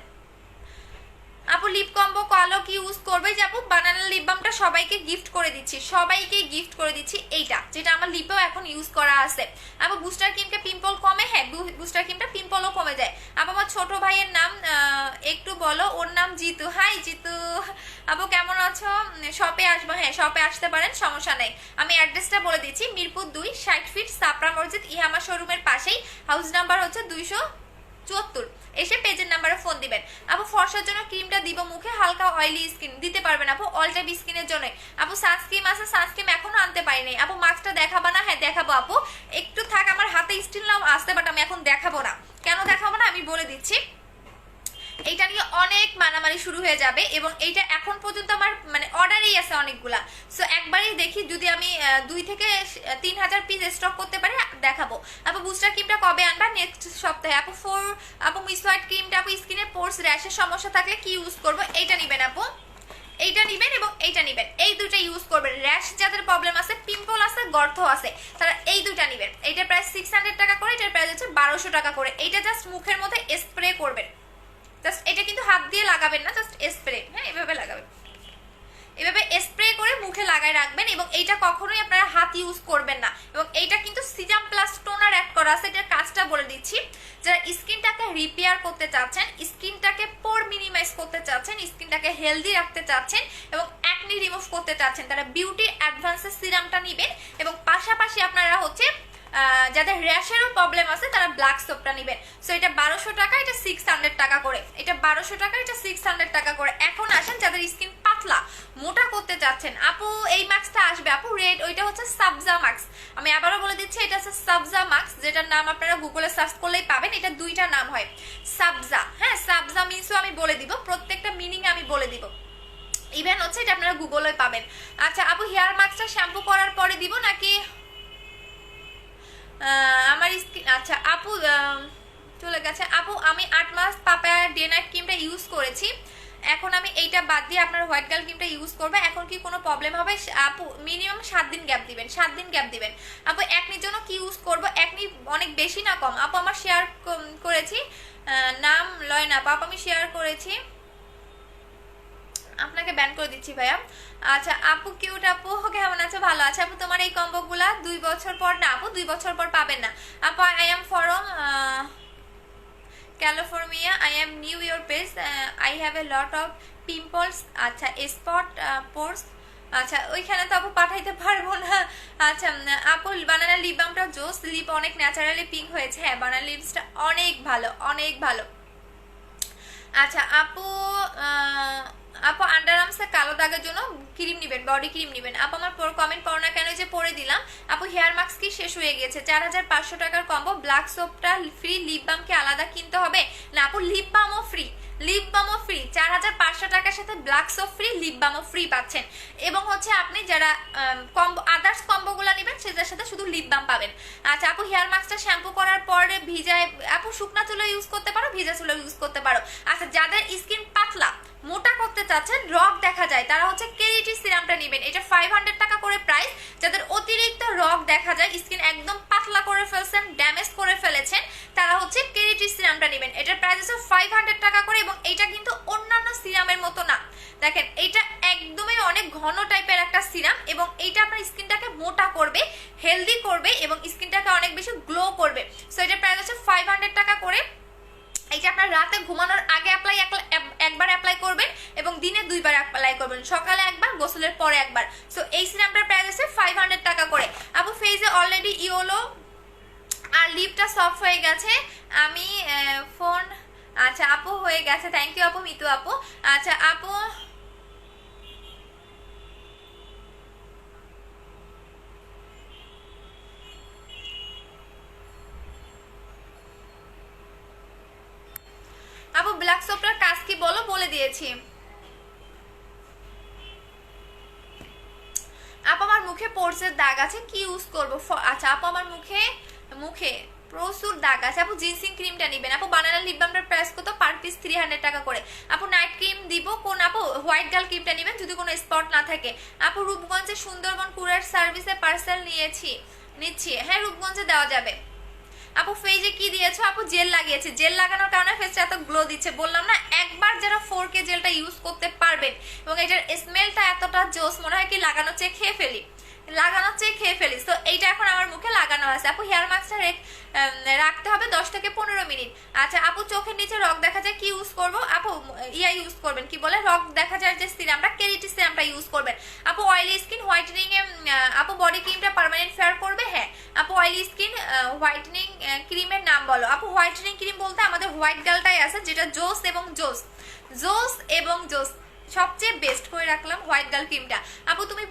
[SPEAKER 1] আপু লিপ কম্বো কালো কি ইউজ করবে? যে আপু বানানা লিপ বামটা সবাইকে গিফট করে দিচ্ছি, সবাইকে গিফট করে দিচ্ছি এইটা, যেটা আমার লিপেও এখন ইউজ করা আছে। আপু বুস্টার ক্রিমকে পিম্পল কমে? হ্যাঁ বুস্টার ক্রিমটা পিম্পলও কমে যায়। আপু আমার ছোট ভাইয়ের নাম একটু বলো। ওর নাম জিতু। হাই জিতু, আপু কেমন আছো? শপে আসবো? হ্যাঁ শপে আসতে পারেন, সমস্যা নেই। আমি অ্যাড্রেসটা বলে দিচ্ছি, মিরপুর 2 60 ফিট সাপরা মসজিদ ইহামা শোরুমের পাশেই, হাউস নাম্বার হচ্ছে 274। এসে পেজের নাম্বারে ফোন দিবেন। আপু ফর্সার জন্য ক্রিমটা দিব মুখে, হালকা অয়েলি স্কিন দিতে পারবেন আপু? অল টাইপ স্কিনের জন্য। আপু সানস্ক্রিম আছে? সানস্ক্রিম এখনো আনতে পারিনি। আপু মাস্কটা দেখাবা না? হ্যাঁ দেখাবো আপু, একটু থাক, আমার হাতে স্টিল নাও আসতে, বাট আমি এখন দেখাবো না। কেন দেখাবো না আমি বলে দিচ্ছি। এইটা নিয়ে অনেক মারামারি শুরু হয়ে যাবে, এবং এইটা এখন পর্যন্ত আমার মানে অর্ডারই আছে অনেকগুলা। সো একবারই দেখি, যদি আমি 2 থেকে 3000 পিস স্টক করতে পারি দেখাবো। আপু বুস্টার ক্রিমটা কবে আনবা? নেক্সট সপ্তাহে। আপু আপু মিস হোয়াইট ক্রিমটা আপু স্কিনে পোর্স র্যাশের সমস্যা থাকলে কি ইউজ করবো? এইটা নিবেন আপু, এইটা নিবেন এবং এইটা নিবেন, এই দুইটা ইউজ করবেন। র্যাশ যাদের প্রবলেম আছে, পিম্পল আছে, গর্ত আছে, তারা এই দুইটা নিবেন। এইটার প্রাইস 600 টাকা করে, এটার প্রাইস হচ্ছে 1200 টাকা করে। এইটা জাস্ট মুখের মধ্যে স্প্রে করবেন, জাস্ট এটা কিন্তু হাত দিয়ে লাগাবেন না, জাস্ট স্প্রে। হ্যাঁ এভাবে লাগাবেন, এভাবে স্প্রে করে মুখে লাগায় রাখবেন, এবং এইটা কখনোই আপনারা হাত ইউজ করবেন না। এবং এইটা কিন্তু সিরাম প্লাস টোনার অ্যাড করা আছে। এটার কাজটা বলে দিচ্ছি, যারা স্কিনটাকে রিপেয়ার করতে চাচ্ছেন, স্কিনটাকে পোর মিনিমাইজ করতে চাচ্ছেন, স্কিনটাকে হেলদি রাখতে চাচ্ছেন এবং অ্যাকনি রিমুভ করতে চাচ্ছেন, তারা বিউটি অ্যাডভান্সের সিরামটা নেবেন। এবং পাশাপাশি আপনারা হচ্ছে যাদের র্যাশেরও প্রবলেম আছে তারা ব্ল্যাক সোপটা নেবেন। সো এটা 1200 টাকা, এটা 600 টাকা করে। এটা 1200 টাকা, এটা 600 টাকা করে। এখন আসেন যাদের স্কিন পাতলা মোটা করতে চাচ্ছেন, আপু এই মাস্কটা আসবে আপু রেড, ওইটা হচ্ছে সাবজা মাস্ক। আমি আবারও বলে দিচ্ছি, এটা হচ্ছে সাবজা মাস্ক, যেটার নাম আপনারা গুগলে সার্চ করলেই পাবেন। এটা দুইটা নাম হয়, সাবজা। হ্যাঁ সাবজা মিনসও আমি বলে দিব, প্রত্যেকটা মিনিং আমি বলে দিব। ইভেন হচ্ছে এটা আপনারা গুগলে পাবেন। আচ্ছা আপু হেয়ার মাস্কটা শ্যাম্পু করার পরে দিব নাকি? আমার স্কিন, আচ্ছা আপু চলে গেছে। আপু আমি 8 মাস পাপায়া ডে নাইট ক্রিমটা ইউজ করেছি, এখন আমি এইটা বাদ দিয়ে আপনার হোয়াইট গার্ল ক্রিমটা ইউজ করবে, এখন কি কোনো প্রবলেম হবে? আপু মিনিমাম 7 দিন গ্যাপ দিবেন, 7 দিন গ্যাপ দিবেন। আপু একনির জন্য কি ইউজ করব? একনি অনেক বেশি না কম? আপু আমার শেয়ার করেছি, নাম লয় না আপু, আমি শেয়ার করেছি, আপনাকে ব্যান করে দিচ্ছি ভাইয়া। আচ্ছা আপু কিউট আপু কেমন আছো? ভালো আছে আপু। তোমার এই কম্বোগুলা 2 বছর পর না আপু, 2 বছর পর পাবেন না আপু। I am from California, I am new your page, I have a lot of pimples. আচ্ছা স্পট পোর্স, আচ্ছা ওইখানে তো আপু পাঠাইতে পারবো না। আচ্ছা আপু বানানা লিপ বামটা জোস, লিপ অনেক ন্যাচারালি পিঙ্ক হয়েছে। হ্যাঁ বানানা লিপসটা অনেক ভালো, অনেক ভালো। আচ্ছা আপু আপু আন্ডার আর্মসে কালো দাগের জন্য ক্রিম নেবেন, বডি ক্রিম নেবেন। আপু আমার কমেন্ট পড়ো না কেন, যে পড়ে দিলাম। আপু হেয়ার মাস্ক কি শেষ হয়ে গেছে? 4500 টাকার কম্বো, ব্ল্যাক সোপটা ফ্রি, লিপ বাম কি আলাদা কিনতে হবে? না আপু লিপ বামও ফ্রি, লিপ বামও ফ্রি। 4500 টাকার সাথে ব্ল্যাক সোপ ফ্রি, লিপ বামও ফ্রি পাচ্ছেন। এবং হচ্ছে আপনি যারা কম্বো আদার্স কম্বোগুলো নেবেন সেটার সাথে শুধু লিপ বাম পাবেন। আচ্ছা আপু হেয়ার মাস্কটা শ্যাম্পু করার পরে ভিজায়, আপু শুকনা চুলে ইউজ করতে পারো, ভিজা চুলে ইউজ করতে পারো। আচ্ছা যাদের স্কিন পাতলা মোটা করতে চাচ্ছেন, রগ দেখা যায়, তারা হচ্ছে কেরিটি সিরামটা নেবেন। এটা 500 টাকা করে প্রাইস। যাদের অতিরিক্ত রগ দেখা যায়, স্কিন একদম পাতলা করে ফেলছেন, ড্যামেজ করে ফেলেছেন, তারা হচ্ছে কেরিটি সিরামটা নেবেন। এটার প্রাইস হচ্ছে 500 টাকা করে এবং এটা কিন্তু অন্যান্য সিরামের মতো না। দেখেন এটা একদমই অনেক ঘন টাইপের একটা সিরাম এবং এইটা আপনার স্কিনটাকে মোটা করবে, হেলদি করবে এবং স্কিনটাকে অনেক বেশি গ্লো করবে। সো এটার প্রাইস হচ্ছে 500 টাকা করে। এইটা আপনার রাতে ঘুমানোর আগে একবার অ্যাপ্লাই করবেন এবং দিনে 2বার অ্যাপ্লাই করবেন, সকালে একবার, গোসলের পরে একবার। সো এই সিরামটার প্রাইস আছে 500 টাকা করে। আপু ফেসে অলরেডি ইয়েলো আর লিপটা সফট হয়ে গেছে, আমি ফোন, আচ্ছা আপু হয়ে গেছে, থ্যাংক ইউ আপু, মিতু আপু। আচ্ছা আপু আপু ব্ল্যাক সোপটার কাজ কি বলো, বলে দিয়েছি। আপু আমার মুখে পোর্সের দাগ আছে, কি ইউজ করবো? আচ্ছা আপু আমার মুখে প্রচুর দাগ আছে। আপু জিনসিং ক্রিমটা নেবেন। আপু বানানা লিপ বামটার প্রাইস কত? পার পিস 300 টাকা করে। আপু নাইট ক্রিম দিব কোন? আপু হোয়াইট গার্ল ক্রিমটা নেবেন যদি কোনো স্পট না থাকে। আপু রূপগঞ্জে সুন্দরবন কুরিয়ার সার্ভিসে পার্সেল নিচ্ছি। হ্যাঁ রূপগঞ্জে দেওয়া যাবে। আপু ফেজে কি দিয়েছো? আপু জেল লাগিয়েছি, জেল লাগানোর কারণে ফেসটা এত গ্লো দিচ্ছে। বললাম না, একবার যারা 4K জেলটা ইউজ করতে পারবেন এবং এটার স্মেলটা এতটা জোস, মনে হয় কি লাগানোর চেয়ে খেয়ে ফেলি। তো এইটা এখন আমার মুখে লাগানো আছে। আপু হেয়ার মাস্কটা রাখতে হবে 10 থেকে 15 মিনিট। আচ্ছা আপু চোখের নিচে রগ দেখা যায়, কি ইউজ করব? আপু ইউজ করবেন, কি বলে, রগ দেখা যায় যে সিরামটা, কেরিটি সিরামটা ইউজ করবেন। আপু অয়েলি স্কিন হোয়াইটেনিং এ আপু বডি ক্রিমটা পার্মানেন্ট ফেয়ার করবে? হ্যাঁ। আপু অয়েলি স্কিন হোয়াইটেনিং ক্রিমের নাম বলো। আপু হোয়াইটেনিং ক্রিম বলতে আমাদের হোয়াইট গার্লটাই আছে, যেটা জোস এবং জোস সবচেয়ে বেস্ট করে রাখলাম হোয়াইট গার্ল ক্রিমটা। আপু তুমি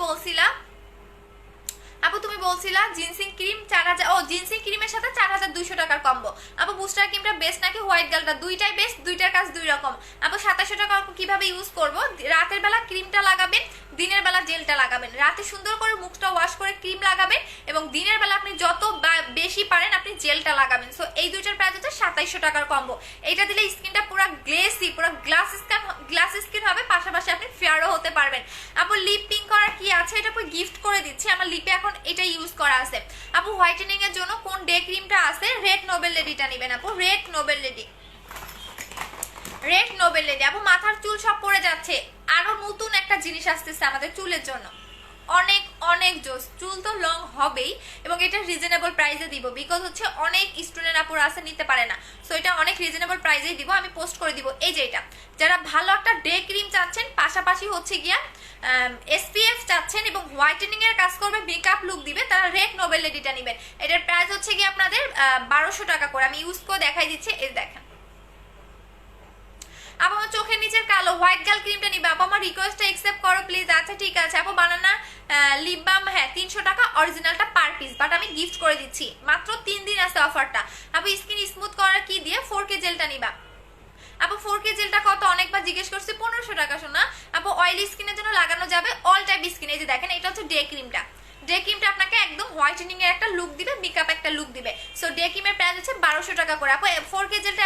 [SPEAKER 1] বলছিলা জিনসিং ক্রিম 4000, ও জিনসিং ক্রিমের সাথে 4200 টাকার কম্বো। আপু বুস্টার ক্রিমটা বেস্ট নাকি হোয়াইট গার্লটা? দুইটাই বেস্ট, দুইটার কাজ দুই রকম। আপু 2700 টাকা কিভাবে ইউজ করব? রাতের বেলা ক্রিমটা লাগাবেন, দিনের বেলা জেলটা লাগাবেন। রাতে সুন্দর করে মুখটা ওয়াশ করে ক্রিম লাগাবেন এবং দিনের বেলা আপনি যত বেশি পারেন আপনি জেলটা লাগাবেন। সো এই দুইটার প্রাইস হচ্ছে 2700 টাকার কম্বো। এটা দিলে স্কিনটা পুরো গ্লেসি, পুরো গ্লাস স্কিন হবে, পাশাপাশি আপনি ফেয়ারও হতে পারবেন। আপু লিপ পিঙ্ক করার কি আছে? এটা আপু গিফট করে দিচ্ছি, আমার লিপে এখন এটা ইউজ করা আছে। আপু হোয়াইটেনিং এর জন্য কোন ডে ক্রিমটা আছে? রেড নোবেল লেডিটা নেবেন আপু, রেড নোবেল লেডি। আপু মাথার চুল সব পড়ে যাচ্ছে, আরো নতুন একটা জিনিস আসতেছে আমাদের চুলের জন্য, অনেক অনেক জোস। চুল তো লং হবেই এবং এটা রিজনেবল প্রাইসে দিব, বিকজ হচ্ছে অনেক স্টুডেন্ট আপুরা আছে নিতে পারে না। সো এটা অনেক রিজনেবল প্রাইসেই দিব, আমি পোস্ট করে দিব। এই যে এটা, যারা ভালো একটা ডে ক্রিম চাচ্ছেন, পাশাপাশি হচ্ছে গিয়া SPF চাচ্ছেন এবং হোয়াইটেনিং এর কাজ করবে, মেকআপ লুক দিবে, তারা রেড নোবেল লেডিটা নেবেন। এটার প্রাইস হচ্ছে গিয়ে আপনাদের 1200 টাকা করে। আমি ইউজ করে দেখাই দিচ্ছি, এই দেখেন। আপু আমার চোখের নিচের কালো, হোয়াইট গার্ল ক্রিমটা নিবে। আপু আমার রিকোয়েস্টটা অ্যাকসেপ্ট করো প্লিজ। আচ্ছা ঠিক আছে আপু। বানানা লিপ বাম, হ্যাঁ 300 টাকা অরিজিনালটা পার পিস, বাট আমি গিফট করে দিচ্ছি, মাত্র 3 দিন আছে অফারটা। আপু স্কিন স্মুথ করার কি দিয়ে? 4K জেলটা নিবা। আপু 4K জেলটা কত? অনেকবার জিজ্ঞেস করছি, 1500 টাকা শোনা। আপু অয়েলি স্কিনের জন্য লাগানো যাবে, অল টাইপ স্কিন। এই যে দেখেন, এটা হচ্ছে ডে ক্রিমটা। ডে ক্রিমটা আপনাকে একদম হোয়াইটেনিং এর একটা লুক দিবে, মেকআপ একটা লুক দিবে। সো ডে ক্রিমের প্রাইস হচ্ছে 1200 টাকা করে। আপু 4K জেলটা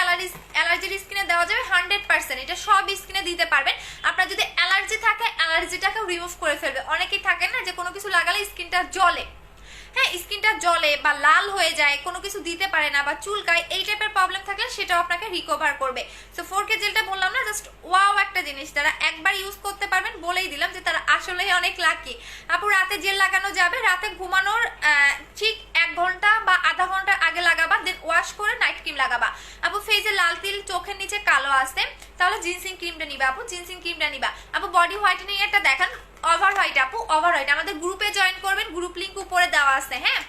[SPEAKER 1] অ্যালার্জির স্কিনে দেওয়া যাবে 100%, এটা সব স্কিনে দিতে পারবেন। আপনার যদি অ্যালার্জি থাকে, অ্যালার্জিটাকে রিমুভ করে ফেলবে। অনেকেই থাকে না যে কোনো কিছু লাগালে স্কিনটা জ্বলে, হ্যাঁ স্কিনটা জ্বলে বা লাল হয়ে যায়, কোনো কিছু দিতে পারে না বা চুলকায়, এই টাইপের প্রবলেম থাকলে সেটাও আপনাকে রিকভার করবে। সো 4K জেলটা বললাম না, জাস্ট ওয়াও একটা জিনিস, তারা একবার ইউজ করতে পারবেন, বলেই দিলাম যে তারা আসলেই অনেক লাকি। আপু রাতে জেল লাগানো যাবে, রাতে ঘুমানোর ঠিক 1 ঘন্টা বা আধা ঘন্টা আগে লাগাবা, দেন ওয়াশ করে নাইট ক্রিম লাগাবা। আপু ফেজে লাল তিল, চোখের নিচে কালো আছে, তাহলে জিনসিং ক্রিমটা নিবা। আপু জিনসিং ক্রিমটা নিবা। আপু বডি হোয়াইটেনিং এরটা দেখান, ওভার হোয়াইট। আপু ওভার হোয়াইট, আমাদের গ্রুপে জয়েন করবেন, গ্রুপ লিংক উপরে দেওয়া আছে। হ্যাঁ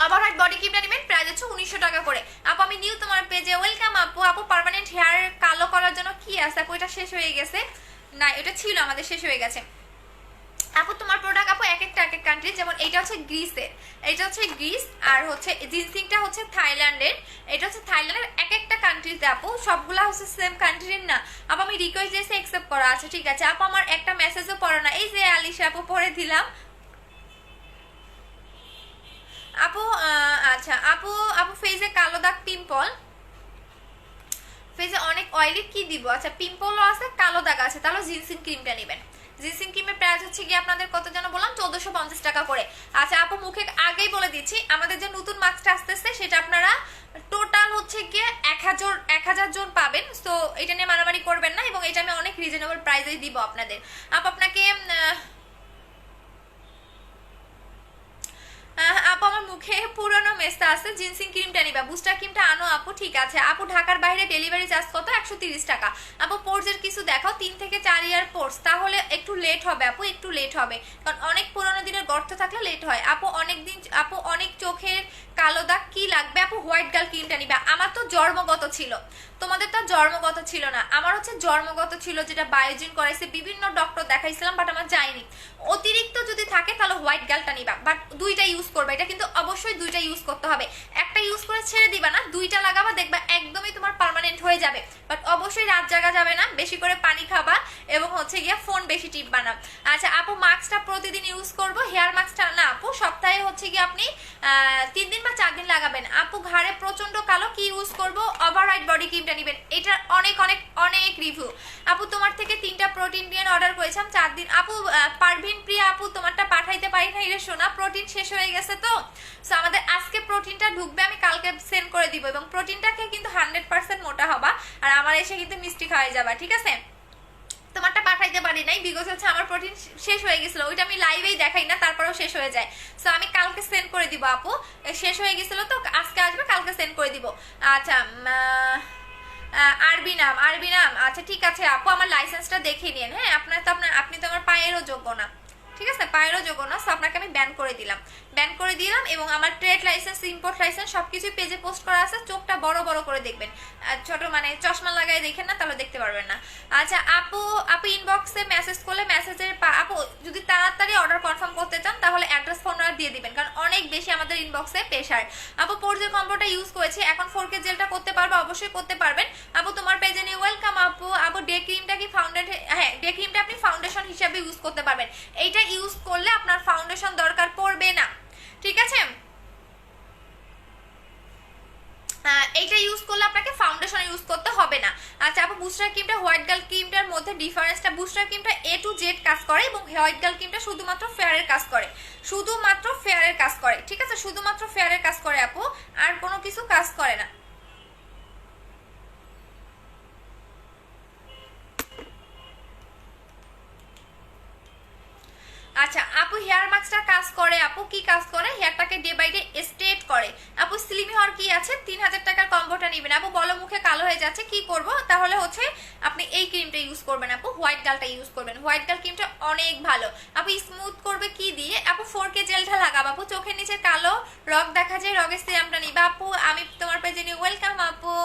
[SPEAKER 1] ওভার হোয়াইট বডি ক্রিমটা নেবেন, প্রাইস হচ্ছে 1900 টাকা করে। আপু আমি নিউ তোমার পেজে, ওয়েলকাম আপু। আপু পার্মানেন্ট হেয়ার কালো করার জন্য কি আছে? আপু এটা শেষ হয়ে গেছে, না এটা ছিল আমাদের, শেষ হয়ে গেছে। আপু তোমার প্রোডাক্ট আপু এক একটা কান্ট্রি, যেমন এটা হচ্ছে গ্রিসের, এটা হচ্ছে গ্রিস, আর হচ্ছে জিনসিংটা হচ্ছে থাইল্যান্ডের, এটা হচ্ছে থাইল্যান্ডের। এক একটা কান্ট্রিতে আপু, সবগুলা হচ্ছে সেম কান্ট্রির না। আপু আমি রিকোয়েস্ট দিয়েছি, অ্যাকসেপ্ট করা আছে, ঠিক আছে। আপু আমার একটা মেসেজও পড়ো না, এই যে আলিশা আপু পড়ে দিলাম। আপু আচ্ছা আপু ফেসে কালো দাগ, পিম্পল, ফেসে অনেক অয়েলি কি দিব? আচ্ছা পিম্পলও আছে, কালো দাগ আছে, তাহলে জিনসিং ক্রিমটা নেবেন। জিনসিং ক্রিমের প্রাইস হচ্ছে গিয়ে আপনাদের কত যেন বললাম, 1450 টাকা করে। আচ্ছা আপু মুখে আগেই বলে দিচ্ছি, আমাদের যে নতুন মাস্কটা আসতেছে সেটা আপনারা টোটাল হচ্ছে গিয়ে 1000 জন পাবেন। তো এটা নিয়ে মারামারি করবেন না, এবং এটা আমি অনেক রিজনেবল প্রাইসেই দিব আপনাদের। আপনাকে আপু আমার মুখে পুরনো মেস্তা আছে, জিনসিং ক্রিমটা নিবা, বুস্টার ক্রিমটা আনো আপু। ঠিক আছে আপু, ঢাকার বাইরে ডেলিভারি চার্জ কত? 130 টাকা। আপু পোর্সের কিছু দেখাও, 3 থেকে 4 ইয়ার পোর্স, তাহলে একটু লেট হবে আপু, একটু লেট হবে, কারণ অনেক পুরোনো দিনের গর্ত থাকলে লেট হয়। আপু অনেক চোখের কালো দাগ কি লাগবে আপু? হোয়াইট গার্ল ক্রিমটা নিবা। আমার তো জন্মগত ছিল, তোমাদের তো জন্মগত ছিল না, আমার হচ্ছে জন্মগত ছিল, যেটা বায়োজিন করাইছে, বিভিন্ন ডক্টর দেখাইছিলাম, বাট আমার যায়নি। অতিরিক্ত যদি থাকে তাহলে হোয়াইট গার্লটা নিবা, বাট দুইটা ইউজ করবে, এটা কিন্তু অবশ্যই দুইটা ইউজ করতে হবে। একটা ইউজ করে ছেড়ে দিবা না, দুইটা লাগাবা, দেখবা একদমই তোমার পার্মানেন্ট হয়ে যাবে। বাট অবশ্যই রাত জাগা যাবে না, বেশি করে পানি খাবা, এবং হচ্ছে গিয়ে ফোন বেশি টিপবা না। আচ্ছা আপু মাস্কটা প্রতিদিন ইউজ করব? হেয়ার মাস্কটা না আপু, সপ্তাহে হচ্ছে গিয়ে আপনি 3 দিন বা 4 দিন লাগাবেন। আপু ঘাড়ে প্রচন্ড কালো, কি ইউজ করব? ওভাররাইট বডি ক্রিমটা নেবেন, এটার অনেক অনেক অনেক রিভিউ। আপু তোমার থেকে 3টা প্রোটিন দিয়ে অর্ডার করেছিলাম 4 দিন। আপু পারভিন প্রিয়া আপু তোমারটা পাঠাইতে পারি না রে সোনা, প্রোটিন শেষ হয়ে গেছে। তো সো আমাদের আজকে প্রোটিনটা ঢুকবে, আমি কালকে সেন্ড করে দিব, এবং প্রোটিনটাকে কিন্তু 100% মোটা হবা, আর আমার এসে কিন্তু মিষ্টি খাওয়াই যাবা, ঠিক আছে? তোমারটা পাঠাইতে পারি নাই বিকজ হচ্ছে আমার প্রোটিন শেষ হয়ে গেছিল, ওইটা আমি লাইভেই দেখাই না, তারপরেও শেষ হয়ে যায়। সো আমি কালকে সেন্ড করে দিব আপু, শেষ হয়ে গেছিল তো আজকে আসবে, কালকে সেন্ড করে দিব। আচ্ছা আরবি নাম আচ্ছা ঠিক আছে আপু, আমার লাইসেন্সটা দেখিয়ে নিন। হ্যাঁ আপনি তো আমার পায়েরও যোগ্য না, ঠিক আছে? পায়েরও যোগ্য না, সো আপনাকে আমি ব্যান করে দিলাম, এবং আমার ট্রেড লাইসেন্স, ইম্পোর্ট লাইসেন্স সবকিছু পেজে পোস্ট করা আছে। চোখটা বড় বড় করে দেখবেন, ছোট মানে চশমা লাগাই দেখেন না, তাহলে দেখতে পারবেন না। আচ্ছা আপু ইনবক্সে মেসেজ করলে মেসেজের আপু যদি তাড়াতাড়ি অর্ডার কনফার্ম করতে চান তাহলে অ্যাড্রেস ফোন নাম্বার দিয়ে দিবেন, কারণ অনেক বেশি আমাদের ইনবক্সে প্রেশার। আপু পোর্জের কম্বোটা ইউজ করেছি, এখন 4K জেলটা করতে পারবে? অবশ্যই করতে পারবেন আপু, তোমার পেজে নিয়ে ওয়েলকাম আপু ডে ক্রিমটা কি হ্যাঁ ডে ক্রিমটা আপনি ফাউন্ডেশন হিসেবে ইউজ করতে পারবেন, এইটা ইউজ করলে আপনার ফাউন্ডেশন দরকার পড়বে না, ঠিক আছে? এইটা ইউজ করলে আপনাকে ফাউন্ডেশন ইউজ করতে হবে না। আচ্ছা আপু বুস্টার ক্রিমটা হোয়াইট গার্ল ক্রিমটার মধ্যে ডিফারেন্সটা? বুস্টার ক্রিমটা A to Z কাজ করে, এবং হোয়াইট গার্ল ক্রিমটা শুধুমাত্র ফেয়ারের কাজ করে, ঠিক আছে? শুধুমাত্র ফেয়ারের কাজ করে আপু, আর কোনো কিছু কাজ করে না। আচ্ছা আপু হেয়ার মাস্কটা কাজ করে আপু, কি কাজ করে? হেয়ারটাকে ডে বাই ডে স্ট্রেট করে আপু। স্লিমি হওয়ার কি আছে? 3000 টাকার কম্বোটা নেবেন আপু। বলো মুখে কালো হয়ে যাচ্ছে, কি করব? তাহলে হচ্ছে আপনি এই ক্রিমটা ইউজ করবেন আপু, হোয়াইট গার্লটা ইউজ করবেন। হোয়াইট গার্ল ক্রিমটা অনেক ভালো আপু। স্মুথ করবে কি দিয়ে আপু? 4K জেলটা লাগাবো আপু, চোখের নিচে কালো রগ দেখা যায়, রগের সিরামটা নিবা আপু। আমি তোমার পেজে নিয়ে ওয়েলকাম আপু।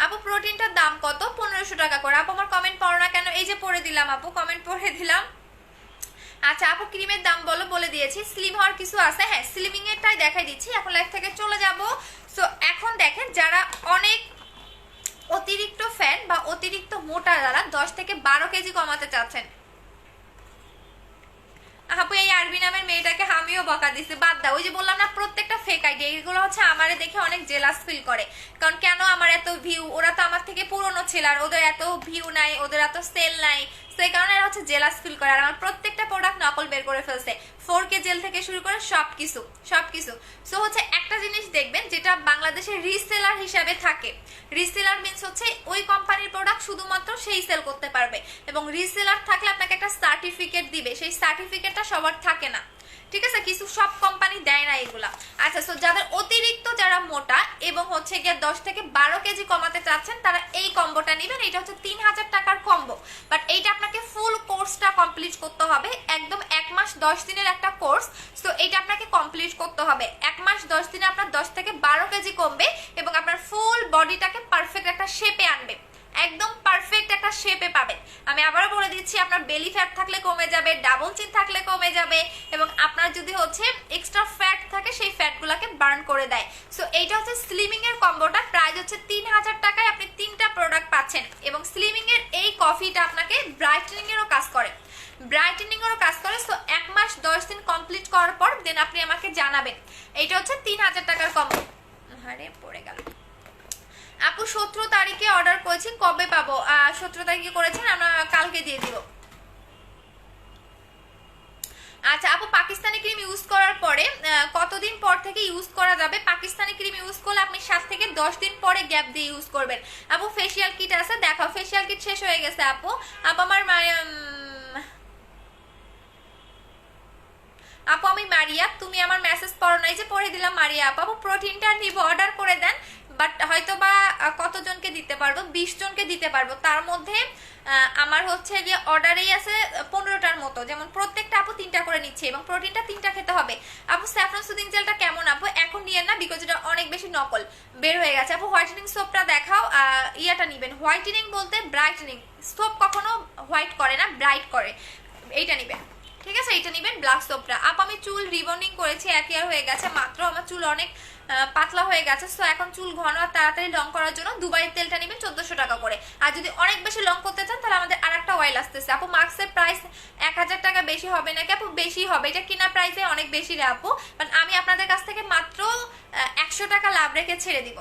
[SPEAKER 1] আপু প্রোটিনটার দাম কত? 1500 টাকা করে আপু। আমার কমেন্ট পড়ো না কেন? এই যে পড়ে দিলাম আপু, কমেন্ট পড়ে দিলাম। আচ্ছা আপু ক্রিমের দাম বলে দিয়েছি। স্লিম হওয়ার কিছু আছে? হ্যাঁ স্লিমিং এরটাই দেখাই দিচ্ছি, এখন লাইভ থেকে চলে যাব। সো এখন দেখেন, যারা অনেক অতিরিক্ত ফ্যান বা অতিরিক্ত মোটা, যারা 10 থেকে 12 কেজি কমাতে চাচ্ছেন, আপু এই আরবি নামের মেয়েটাকে আমিও বকা দিছি, বাদ দাও। ওই যে বললাম না প্রত্যেকটা ফেক আইডি, এগুলো হচ্ছে আমারে দেখে অনেক জেলাস ফিল করে, কারণ কেন আমার এত ভিউ? ওরা তো আমার থেকে পুরনো ছিল, আর ওদের এত ভিউ নাই, ওদের এত সেল নাই, সেই কারণে এরা হচ্ছে জেলাস ফিল করে। আর আমার প্রত্যেকটা প্রোডাক্ট নকল বের করে ফেলছে, 4K জেল থেকে শুরু করে সবকিছু। সো হচ্ছে একটা জিনিস দেখবেন, যেটা বাংলাদেশের রিসেলার হিসাবে থাকে, রিসেলার মিন্স হচ্ছে ওই কোম্পানির প্রোডাক্ট শুধুমাত্র সেই সেল করতে পারবে, এবং রিসেলার থাকলে আপনাকে একটা সার্টিফিকেট দিবে, সেই সার্টিফিকেটটা সবার থাকে না, ঠিক আছে? কিছু সব কোম্পানি দেয় না এগুলা। আচ্ছা সো যাদের অতিরিক্ত, যারা মোটা এবং হচ্ছে গিয়ে 10 থেকে 12 কেজি কমাতে চাচ্ছেন, তারা এই কম্বোটা নেবেন। এটা হচ্ছে 3000 টাকার কম্বো, বাট এইটা আপনাকে ফুল কোর্সটা কমপ্লিট করতে হবে, একদম 1 মাস 10 দিনের একটা কোর্স। সো এইটা আপনাকে কমপ্লিট করতে হবে, 1 মাস 10 দিনে আপনার 10 থেকে 12 কেজি কমবে, এবং আপনার ফুল বডিটাকে পারফেক্ট একটা শেপে আনবে, একদম পারফেক্ট একটা শেপে পাবেন। আমি আবারও বলে দিচ্ছি, আপনার বেলি ফ্যাট থাকলে কমে যাবে, ডাবল চিন থাকলে কমে যাবে, এবং আপনার যদি হচ্ছে এক্সট্রা ফ্যাট থাকে সেই ফ্যাটগুলোকে বার্ন করে দেয়। সো এইটা হচ্ছে স্লিমিং এর কম্বোটা, প্রাইস হচ্ছে 3000 টাকায় আপনি 3টা প্রোডাক্ট পাচ্ছেন। এবং স্লিমিং এর এই কফিটা আপনাকে ব্রাইটেনিং এরও কাজ করে, সো 1 মাস 10 দিন কমপ্লিট করার পর দেন আপনি আমাকে জানাবেন। এইটা হচ্ছে 3000 টাকার কম্বো। আরে পড়ে গেল। আপু 17 তারিখে অর্ডার করেছি, কবে পাবো? 17 তারিখে করেছেন, আমরা কালকে দিয়ে দিব। আচ্ছা আপু, পাকিস্তানি ক্রিম ইউজ করার পরে কতদিন পর থেকে ইউজ করা যাবে? পাকিস্তানি ক্রিম ইউজ করলে আপনি 7 থেকে 10 দিন পরে গ্যাপ দিয়ে ইউজ করবেন। আপু ফেসিয়াল কিট আছে, দেখাও। ফেসিয়াল কিট শেষ হয়ে গেছে আপু। আপু আমার আপু আমি মারিয়া, তুমি আমার মেসেজ পড়ো নাই যে পড়ে দিলাম মারিয়া আপু। আপু প্রোটিনটা নিব, অর্ডার করে দেন, বাট হয়তো বা কতজনকে দিতে পারবো? 20 জনকে দিতে পারবো। তার মধ্যে আমার হচ্ছে গিয়ে অর্ডারেই আছে 15টার মতো, যেমন প্রত্যেকটা আপু 3টা করে নিচ্ছে এবং প্রোটিনটা 3টা খেতে হবে। আপু স্যাফরন সুদিং জেলটা কেমন আপু? এখন নিয়ে না, বিকজ এটা অনেক বেশি নকল বের হয়ে গেছে। আপু হোয়াইটেনিং সোপটা দেখাও। ইয়াটা নিবেন, হোয়াইটেনিং বলতে ব্রাইটেনিং। সোপ কখনো হোয়াইট করে না, ব্রাইট করে। এইটা নিবেন, ঠিক আছে? এটা নিবেন ব্ল্যাক সোপটা। আপ আমি চুল রিবন্ডিং করেছি, 1 ইয়ার হয়ে গেছে মাত্র। আমার চুল অনেক পাতলা হয়ে গেছে, সো এখন চুল ঘন আর তাড়াতাড়ি লং করার জন্য দুবাইয়ের তেলটা নেবেন 1400 টাকা করে। আর যদি অনেক বেশি লং করতে চান তাহলে আমাদের আরেকটা অয়েল আসতেছে আপু। মাস্কের প্রাইস 1000 টাকা বেশি হবে নাকি আপু? বেশি হবে, এটা কিনা প্রাইসে অনেক বেশি রে আপু, বাট আমি আপনাদের কাছ থেকে মাত্র 100 টাকা লাভ রেখে ছেড়ে দিব।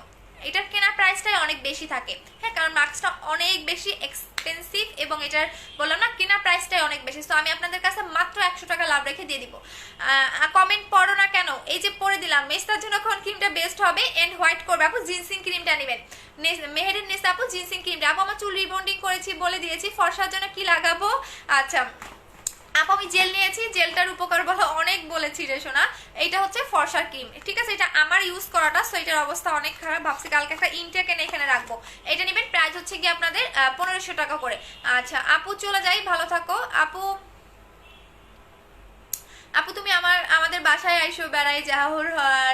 [SPEAKER 1] এটার কেনা প্রাইসটাই অনেক বেশি থাকে, হ্যাঁ, কারণ মাস্কটা অনেক বেশি এক্সপেন্সিভ এবং এটার বললাম না কেনা প্রাইসটাই অনেক বেশি। সো আমি আপনাদের কাছে মাত্র 100 টাকা লাভ রেখে দিয়ে দিব। কমেন্ট পড়ো না কেন? এই যে পড়ে দিলাম। মেস্তার জন্য কোন ক্রিমটা বেস্ট হবে এন্ড হোয়াইট করবে আপু? জিনসিং ক্রিমটা নেবেন। মেহেরের নেস্তা আপু জিনসিং ক্রিমটা। আপু আমার চুল রিবন্ডিং করেছি বলে দিয়েছি, ফর্সার জন্য কি লাগাবো? আচ্ছা আপু আমি জেল নিয়েছি, জেলটার উপকার বলো অনেক বলেছি রে সোনা। এটা হচ্ছে ফর্সার ক্রিম, ঠিক আছে? এটা আমার ইউজ করাটা, সো এটার অবস্থা অনেক খারাপ। ভাবছি কালকে একটা ইনটেক এনে এখানে রাখবো। এটা নেবেন, প্রাইস হচ্ছে কি আপনাদের 1500 টাকা করে। আচ্ছা আপু চলে যাই, ভালো থাকো আপু। আপু তুমি আমাদের বাসায় আইসো বেড়াই যাহর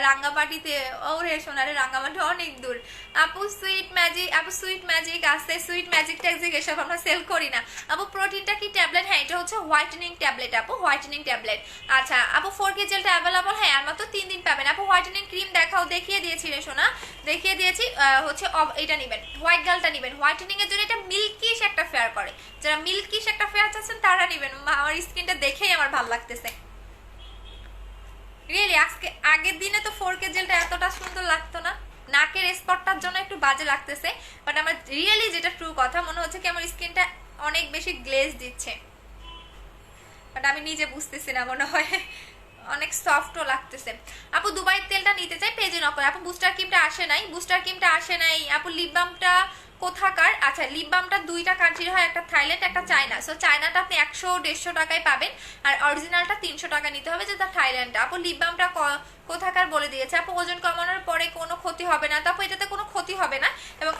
[SPEAKER 1] রাঙ্গামাটিতে। ওরে সোনারে রাঙ্গামাটি অনেক দূর। আপু সুইট ম্যাজিক, আপু সুইট ম্যাজিক আছে, সুইট ম্যাজিক ট্যাজিক এসব আমরা সেল করি না আপু। প্রোটিনটা কি ট্যাবলেট? হ্যাঁ এটা হচ্ছে হোয়াইটেনিং ট্যাবলেট আপু, হোয়াইটেনিং ট্যাবলেট। আচ্ছা আপু 4K জেলটা অ্যাভেলেবল? হ্যাঁ আর মাত্র 3 দিন পাবেন আপু। হোয়াইটেনিং ক্রিম দেখাও, দেখিয়ে দিয়েছি রে সোনা, দেখিয়ে দিয়েছি। হচ্ছে এটা নেবেন, হোয়াইট গার্লটা নেবেন। হোয়াইটেনিং এর জন্য এটা মিল্কিশ একটা ফেয়ার করে, যারা মিল্কিশ একটা ফেয়ার চাচ্ছেন তারা নেবেন। আমার স্কিনটা দেখেই আমার ভালো লাগতেছে রিয়েলি। আজকে আগের দিনে তো 4K জেলটা এতটা সুন্দর লাগতো না, নাকের স্পটটার জন্য একটু বাজে লাগতেছে, বাট আমার রিয়েলি যেটা ট্রু কথা মনে হচ্ছে কি আমার স্কিনটা অনেক বেশি গ্লেজ দিচ্ছে, বাট আমি নিজে বুঝতেছি না, মনে হয় অনেক সফটও লাগতেছে। আপু দুবাইয়ের তেলটা নিতে চাই, পেজে নকল। আপু বুস্টার ক্রিমটা আসে নাই, বুস্টার ক্রিমটা আসে নাই আপু। লিপ বামটা কোথাকার? আচ্ছা লিপ বামটা 2টা কান্ট্রির হয়, একটা থাইল্যান্ড একটা চায়না। সো চায়নাটা আপনি 100-150 টাকায় পাবেন, আর অরিজিনালটা 300 টাকা নিতে হবে, যেটা থাইল্যান্ডটা। আপু লিপ বামটা কোথাকার বলে দিয়েছে আপু। ওজন কমানোর পরে কোনো ক্ষতি হবে না? তারপর এটাতে কোনো ক্ষতি হবে না। এবং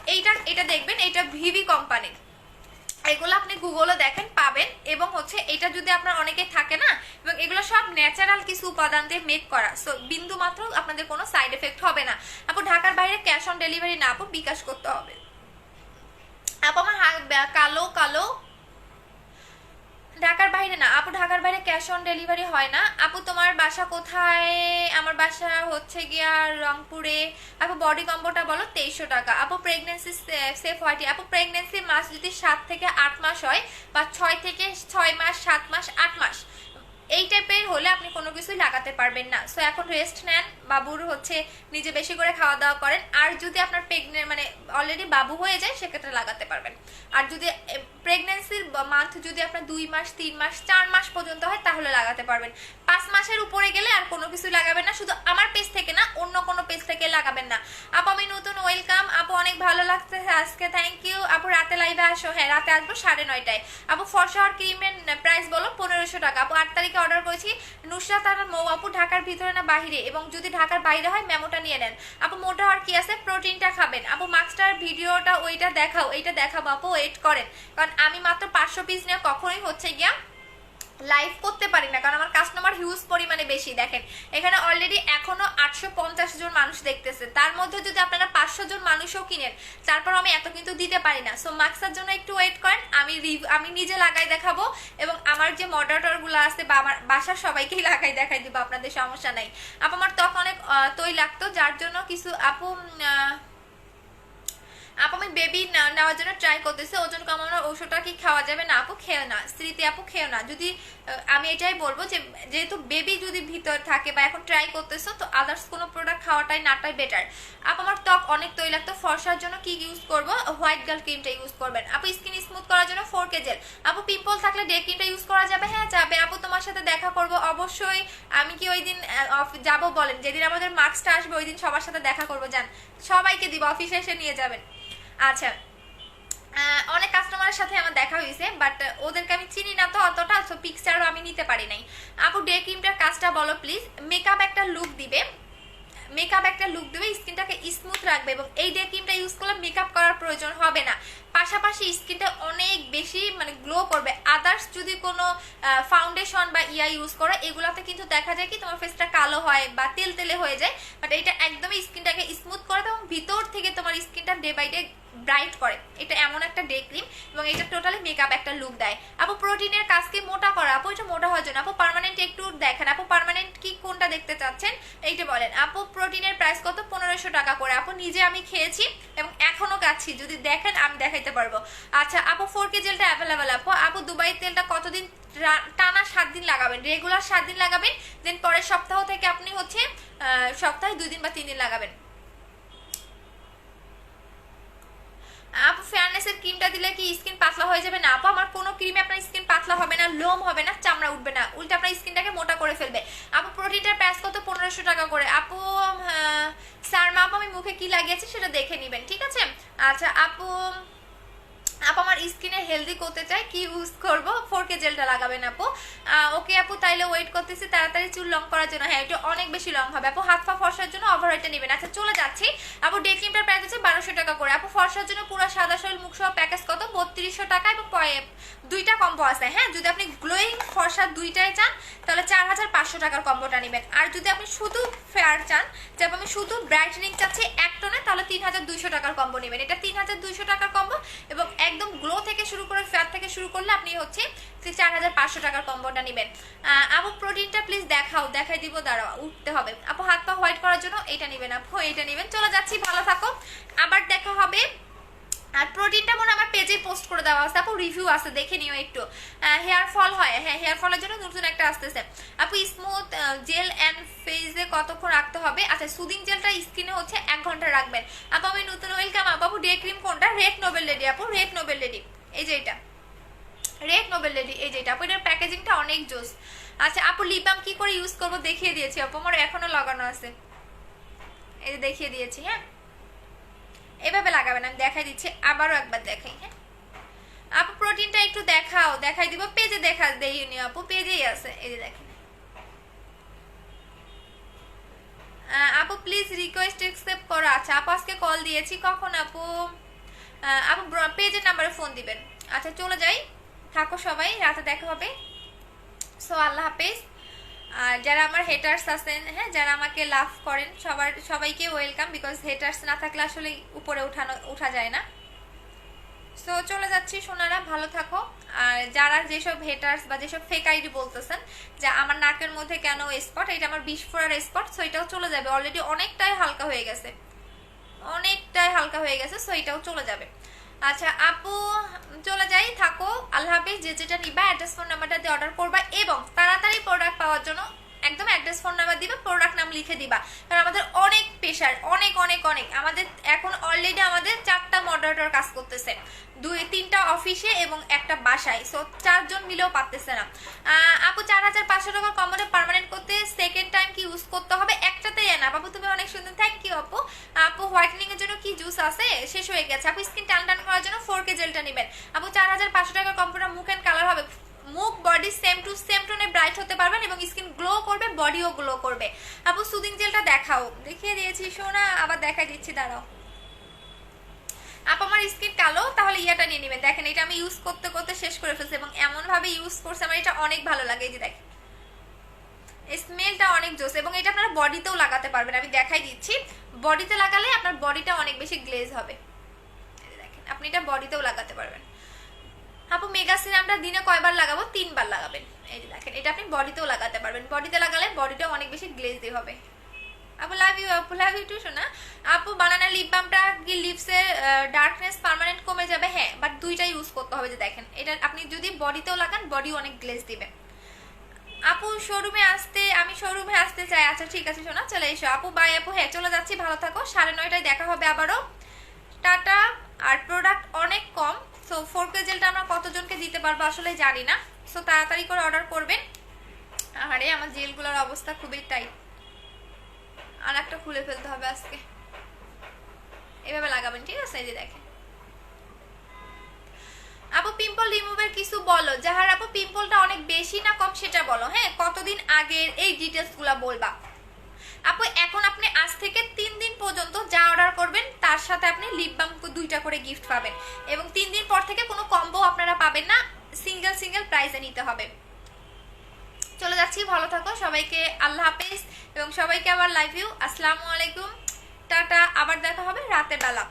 [SPEAKER 1] এটা দেখবেন, এটা ভিভি কোম্পানির, এগুলো আপনি গুগলে দেখেন পাবেন। এবং হচ্ছে এটা যদি আপনার অনেকে থাকে না, এবং এগুলো সব ন্যাচারাল কিছু উপাদান দিয়ে মেক করা, সো বিন্দু মাত্র আপনাদের কোনো সাইড এফেক্ট হবে না আপু। ঢাকার বাইরে ক্যাশ অন ডেলিভারি না আপু, বিকাশ করতে হবে আপু। আমার কালো কালো ঢাকার বাইরে না আপু, ঢাকার বাইরে ক্যাশ অন ডেলিভারি হয় না আপু। তোমার বাসা কোথায়? আমার বাসা হচ্ছে গিয়া রংপুরে আপু। বডি কম্বোটা বলো 2300 টাকা আপু। প্রেগনেন্সি সেফ হোয়াইটি আপু। প্রেগনেন্সি মাস যদি 7 থেকে 8 মাস হয়, বা 6 থেকে 6 মাস, 7 মাস, 8 মাস, এই টাইপের হলে আপনি কোনো কিছুই লাগাতে পারবেন না। সো এখন রেস্ট নেন, বাবুর হচ্ছে নিজে বেশি করে খাওয়া দাওয়া করেন। আর যদি আপনার প্রেগনেন্ট মানে অলরেডি বাবু হয়ে যায় সেক্ষেত্রে লাগাতে পারবেন। আর যদি প্রেগনেন্সির মান্থ যদি আপনার 2 মাস, 3 মাস, 4 মাস পর্যন্ত হয় তাহলে লাগাতে পারবেন। 5 মাসের উপরে গেলে আর কোনো কিছু লাগাবেন না, শুধু আমার পেজ থেকে না, অন্য কোনো পেজ থেকে লাগাবেন না আপু। আমি নতুন, ওয়েলকাম আপু, অনেক ভালো লাগতেছে আজকে, থ্যাংক ইউ আপু। রাতে লাইভে আসো? হ্যাঁ রাতে আসবো 9:30টায় আপু। ফর্সা ক্রিমের প্রাইস বলো 1500 টাকা আপু। 8 তারিখে অর্ডার করেছি। নুসরাত আর মৌ আপু। ঢাকার ভিতরে না বাহিরে? এবং যদি ঢাকার বাইরে হয় মেমোটা নিয়ে নেন আপু। মোটা আর কি আছে? প্রোটিনটা খাবেন আপু। মাস্কটার ভিডিওটা ওইটা দেখাও, এইটা দেখাবো আপু, ওয়েট করেন, কারণ আমি মাত্র 500 পিস নিয়ে কখনোই হচ্ছে গিয়া লাইভ করতে পারি না, কারণ আমার কাস্টমার হিউজ পরিমাণে বেশি। দেখেন এখানে অলরেডি এখনো 850 জন মানুষ দেখতেছে, তার মধ্যে যদি আপনারা 500 জন মানুষও কিনেন তারপর আমি এত কিন্তু দিতে পারি না। সো মাস্কের জন্য একটু ওয়েট করেন, আমি নিজে লাগাই দেখাবো, এবং আমার যে মডারেটর গুলো আছে বা আমার বাসার সবাইকেই লাগাই দেখাই দিব, আপনাদের সমস্যা নাই আপু। আমার ত্বক অনেক তৈলাক্ত, যার জন্য কিছু আপু আপু আমি বেবি নেওয়ার জন্য ট্রাই করতেছি, ওজন কমানোর ওষুধটা কি খাওয়া যাবে? না আপু খেও না, স্মৃতি আপু খেও না। যদি আমি এটাই বলবো যে যেহেতু বেবি যদি ভিতর থাকে বা এখন ট্রাই করতেছো, তো আদার্স কোনো প্রোডাক্ট খাওয়াটাই নাটাই বেটার। আপু আমার ত্বক অনেক তৈলাক্ত, ফর্সার জন্য কি ইউজ করব? হোয়াইট গার্ল ক্রিমটা ইউজ করবেন। আপু স্কিন স্মুথ করার জন্য 4K জেল। আপু পিম্পল থাকলে ডে ক্রিমটা ইউজ করা যাবে? হ্যাঁ যাবে। আপু তোমার সাথে দেখা করব অবশ্যই। আমি কি ওই দিন যাবো বলেন? যেদিন আমাদের মার্কসটা আসবে ওই দিন সবার সাথে দেখা করবো, যান সবাইকে দিব, অফিসে এসে নিয়ে যাবেন। আচ্ছা অনেক কাস্টমারের সাথে আমার দেখা হয়েছে, বাট ওদেরকে আমি চিনি না তো অতটা, সো পিকচারও আমি নিতে পারি নাই। আপু ডে ক্রিমটার কাজটা বলো প্লিজ। মেকআপ একটা লুক দিবে, মেকআপ একটা লুক দেবে, স্কিনটাকে স্মুথ রাখবে, এবং এই ডে ক্রিমটা ইউজ করলে মেকআপ করার প্রয়োজন হবে না। পাশাপাশি স্কিনটা অনেক বেশি মানে গ্লো করবে। আদার্স যদি কোনো ফাউন্ডেশন বা ইয়া ইউজ করো, এগুলাতে কিন্তু দেখা যায় কি তোমার ফেসটা কালো হয় বা তেল তেলে হয়ে যায়, বাট এটা একদমই স্কিনটাকে স্মুথ করে এবং ভিতর থেকে তোমার স্কিনটা ডে বাই ডে ব্রাইট করে। এটা এমন একটা ডে ক্রিম এবং এটা টোটালি মেকআপ একটা লুক দেয়। আপু প্রোটিনের কাজকে মোটা করা, আপু এটা মোটা হওয়ার জন্য। আপু পার্মানেন্ট একটু দেখেন, আপু পার্মানেন্ট কি কোনটা দেখতে চাচ্ছেন এইটা বলেন। আপু প্রোটিনের প্রাইস কত? 1500 টাকা করে। আপু নিজে আমি খেয়েছি এবং এখনো খাচ্ছি, যদি দেখেন আমি দেখাইতে পারবো। আচ্ছা আপু 4K জেলটা অ্যাভেলেবেল। আপু দুবাই তেলটা কতদিন টানা? 7 দিন লাগাবেন, রেগুলার 7 দিন লাগাবেন, দেন পরের সপ্তাহ থেকে আপনি হচ্ছে সপ্তাহে 2 দিন বা 3 দিন লাগাবেন। আপু ফেয়ারনেসের ক্রিমটা দিলে কি স্কিন পাতলা হয়ে যাবে? না আপু আমার কোনো ক্রিমে আপনার স্কিন পাতলা হবে না, লোম হবে না, চামড়া উঠবে না, উল্টে আপনার স্কিনটাকে মোটা করে ফেলবে। আপু প্রোটিনটার প্রাইস কত? 1500 টাকা করে। আপু সারমা আপু আমি মুখে কি লাগিয়েছি সেটা দেখে নেবেন, ঠিক আছে? আচ্ছা আপু আমার স্কিনে হেলদি করতে চাই, কি ইউজ করব? 4K জেলটা লাগাবেন আপু। ওকে আপু তাইলে ওয়েট করতেছি তাড়াতাড়ি চুল লং করার জন্য। হ্যাঁ এটা অনেক বেশি লং হবে আপু। হাত পা ফর্সার জন্য ওভারঅয়েলটা নেবেন। আচ্ছা চলে যাচ্ছি। আপু ডে ক্রিমটার প্রাইস হচ্ছে 1200 টাকা করে। আপু ফর্সার জন্য পুরো সাদা শরীর মুখ সহ প্যাকেজ কত? 3200 টাকা এবং দুইটা কম্বো আছে। হ্যাঁ যদি আপনি গ্লোয়িং ফর্সা দুইটাই চান তাহলে 4500 টাকার কম্বোটা নেবেন। আর যদি আপনি শুধু ফেয়ার চান, যে আমি শুধু ব্রাইটনিং চাচ্ছি এক টোনে, তাহলে 3200 টাকার কম্বো নেবেন। এটা 3200 টাকার কম্বো এবং একদম গ্লো থেকে শুরু করে ফেয়ার থেকে শুরু করলে আপনি হচ্ছে 4500 টাকার কম্বোটা নেবেন। আপু প্রোটিনটা প্লিজ দেখাও। দেখাই দিব, দাঁড়াও উঠতে হবে। আপু হাত পা হোয়াইট করার জন্য এটা নেবেন আপু, এটা নেবেন। চলে যাচ্ছি, ভালো থাকো, আবার দেখা হবে। আর প্রোটিনটা মনে আমার পেজে পোস্ট করে দেওয়া আছে আপু, রিভিউ আছে দেখে নিও একটু। হেয়ার ফল হয়, হ্যাঁ হেয়ার ফলের জন্য নতুন একটা আসতেছে আপু। স্মুথ জেল অ্যান্ড ফেসে কতক্ষণ রাখতে হবে? আচ্ছা সুদিং জেলটা স্কিনে হচ্ছে 1 ঘন্টা রাখবেন আপু। আমি নতুন ওয়েলকাম আপু। ডে ক্রিম কোনটা? রেড নোবেল লেডি আপু, রেড নোবেল লেডি, এই যে এটা রেড নোবেল লেডি, এই যে এটা আপু। এটার প্যাকেজিংটা অনেক জোস। আচ্ছা আপু লিপ বাম কি করে ইউজ করবো দেখিয়ে দিয়েছি আপু, আমার এখনো লাগানো আছে, এই যে দেখিয়ে দিয়েছি। হ্যাঁ এভাবে লাগাবেন, আমি দেখাই দিচ্ছি, আবারও একবার দেখাই। হ্যাঁ আপু প্রোটিনটা একটু দেখাও, দেখাই দিব পেজে, দেখা দেইনি আপু, পেজেই আছে, এই যে দেখেন। আপু প্লিজ রিকোয়েস্ট অ্যাকসেপ্ট করো। আচ্ছা আপু আজকে কল দিয়েছি, কখন আপু? আপু পেজের নাম্বারে ফোন দিবেন। আচ্ছা চলে যাই, থাকো সবাই, রাতে দেখা হবে। সো আল্লাহ হাফেজ। আর যারা আমার হেটার্স আছেন, হ্যাঁ যারা আমাকে লাভ করেন, সবাইকে ওয়েলকাম, বিকজ হেটার্স না থাকলে আসলে উপরে উঠা যায় না। সো চলে যাচ্ছি সোনারা, ভালো থাকো। আর যারা যেসব হেটার্স বা যেসব ফেক আইডি বলতেছেন যে আমার নাকের মধ্যে কেন স্পট, এটা আমার বিস্ফোরার স্পট, সো এটাও চলে যাবে। অলরেডি অনেকটাই হালকা হয়ে গেছে, অনেকটাই হালকা হয়ে গেছে, সো এটাও চলে যাবে। আচ্ছা আপু চলে যাই, থাকো, আল্লাহ হাফিজ। যে যেটা নিবা অ্যাড্রেস ফোন নাম্বারটা দিয়ে অর্ডার করবা এবং তাড়াতাড়ি প্রোডাক্ট পাওয়ার জন্য একদম অ্যাড্রেস ফোন নাম্বার দিবা, প্রোডাক্ট নাম লিখে দিবা। কারণ আমাদের অনেক প্রেশার, অনেক অনেক অনেক, আমাদের এখন অলরেডি আমাদের 4টা মডারেটর কাজ করতেছে, 2-3টা অফিসে এবং একটা বাসায়, সো 4 জন মিলেও পারতেছে না। আপু 4500 টাকার কম্বোটা পার্মানেন্ট করতে সেকেন্ড টাইম কি ইউজ করতে হবে? একটাতেই এনা বাবু, তুমি অনেক সুন্দর, থ্যাংক ইউ আপু। আপু হোয়াইটেনিং এর জন্য কি জুস আছে? শেষ হয়ে গেছে আপু। স্কিন টান টান করার জন্য 4K জেলটা নেবেন আপু। 4500 টাকার কম্বোটা মুখ এন্ড কালার হবে, মুখ বডি সেম টু সেম টোনে ব্রাইট হতে পারবেন এবং স্কিন গ্লো করবে, বডিও গ্লো করবে। আপু সুদিং জেলটা দেখাও, দেখিয়ে দিয়েছি সোনা, আবার দেখাই দিচ্ছি, দাঁড়াও। আপু আমার স্কিন কালো, তাহলে ইয়াটা নিয়ে নেবেন। দেখেন এটা আমি ইউজ করতে করতে শেষ করে ফেলছি এবং এমন ভাবে ইউজ করছি, আমার এটা অনেক ভালো লাগে। এই যে দেখেন স্মেলটা অনেক জোস এবং এটা আপনারা বডিতেও লাগাতে পারবেন, আমি দেখাই দিচ্ছি। বডিতে লাগালে আপনার বডিটা অনেক বেশি গ্লেজ হবে, দেখেন আপনি এটা বডিতেও লাগাতে পারবেন। আপু মেগা সিরামটা দিনে কয়বার লাগাবো? 3 বার লাগাবেন। এই যে দেখেন এটা আপনি বডিতেও লাগাতে পারবেন, বডিতে লাগালে বডিটা অনেক বেশি গ্লেজি হবে। আপু লাভ ইউ, আপু লাভ ইউ টু শোনা। আপু বানানা লিপ বামটা কি লিপসের ডার্কনেস পার্মানেন্ট কমে যাবে? হ্যাঁ, বাট দুইটা ইউজ করতে হবে। যে দেখেন এটা আপনি যদি বডিতেও লাগান বডি অনেক গ্লেজ দিবে। আপু শোরুমে আসতে, আমি শোরুমে আসতে চাই। আচ্ছা ঠিক আছে শোনা, চলে এসো আপু। বাই আপু, হ্যাঁ চলে যাচ্ছি, ভালো থাকো। 9:30টায় দেখা হবে আবারও। টাটা। আর প্রোডাক্ট অনেক কম, সো 4K জেলটা আমরা কতজনকে দিতে পারবো আসলে জানি না, সো তাড়াতাড়ি করে অর্ডার করবেন। আরে আমার জেলগুলোর অবস্থা খুবই টাইট, আর একটা খুলে ফেলতে হবে আজকে। এভাবে লাগাবেন, ঠিক আছে? এই যে দেখেন। আপু পিম্পল রিমুভের কিছু বলো। যাহার আপু পিম্পলটা অনেক বেশি না কম সেটা বলো। হ্যাঁ, কতদিন আগের এই ডিটেলসগুলো বলবা। আপু এখন আপনি আজ থেকে 3 দিন পর্যন্ত যা অর্ডার করবেন তার সাথে আপনি লিপ বাম 2টা করে গিফট পাবেন, এবং 3 দিন পর থেকে কোনো কম্বো আপনারা পাবেন না, সিঙ্গেল সিঙ্গেল প্রাইসে নিতে হবে। চলে যাচ্ছি, ভালো থাকো সবাইকে, আল্লাহ হাফেজ, এবং সবাইকে আবার লাইভ ইউ, আসসালামু আলাইকুম, টাটা। আবার দেখা হবে রাতের বেলা।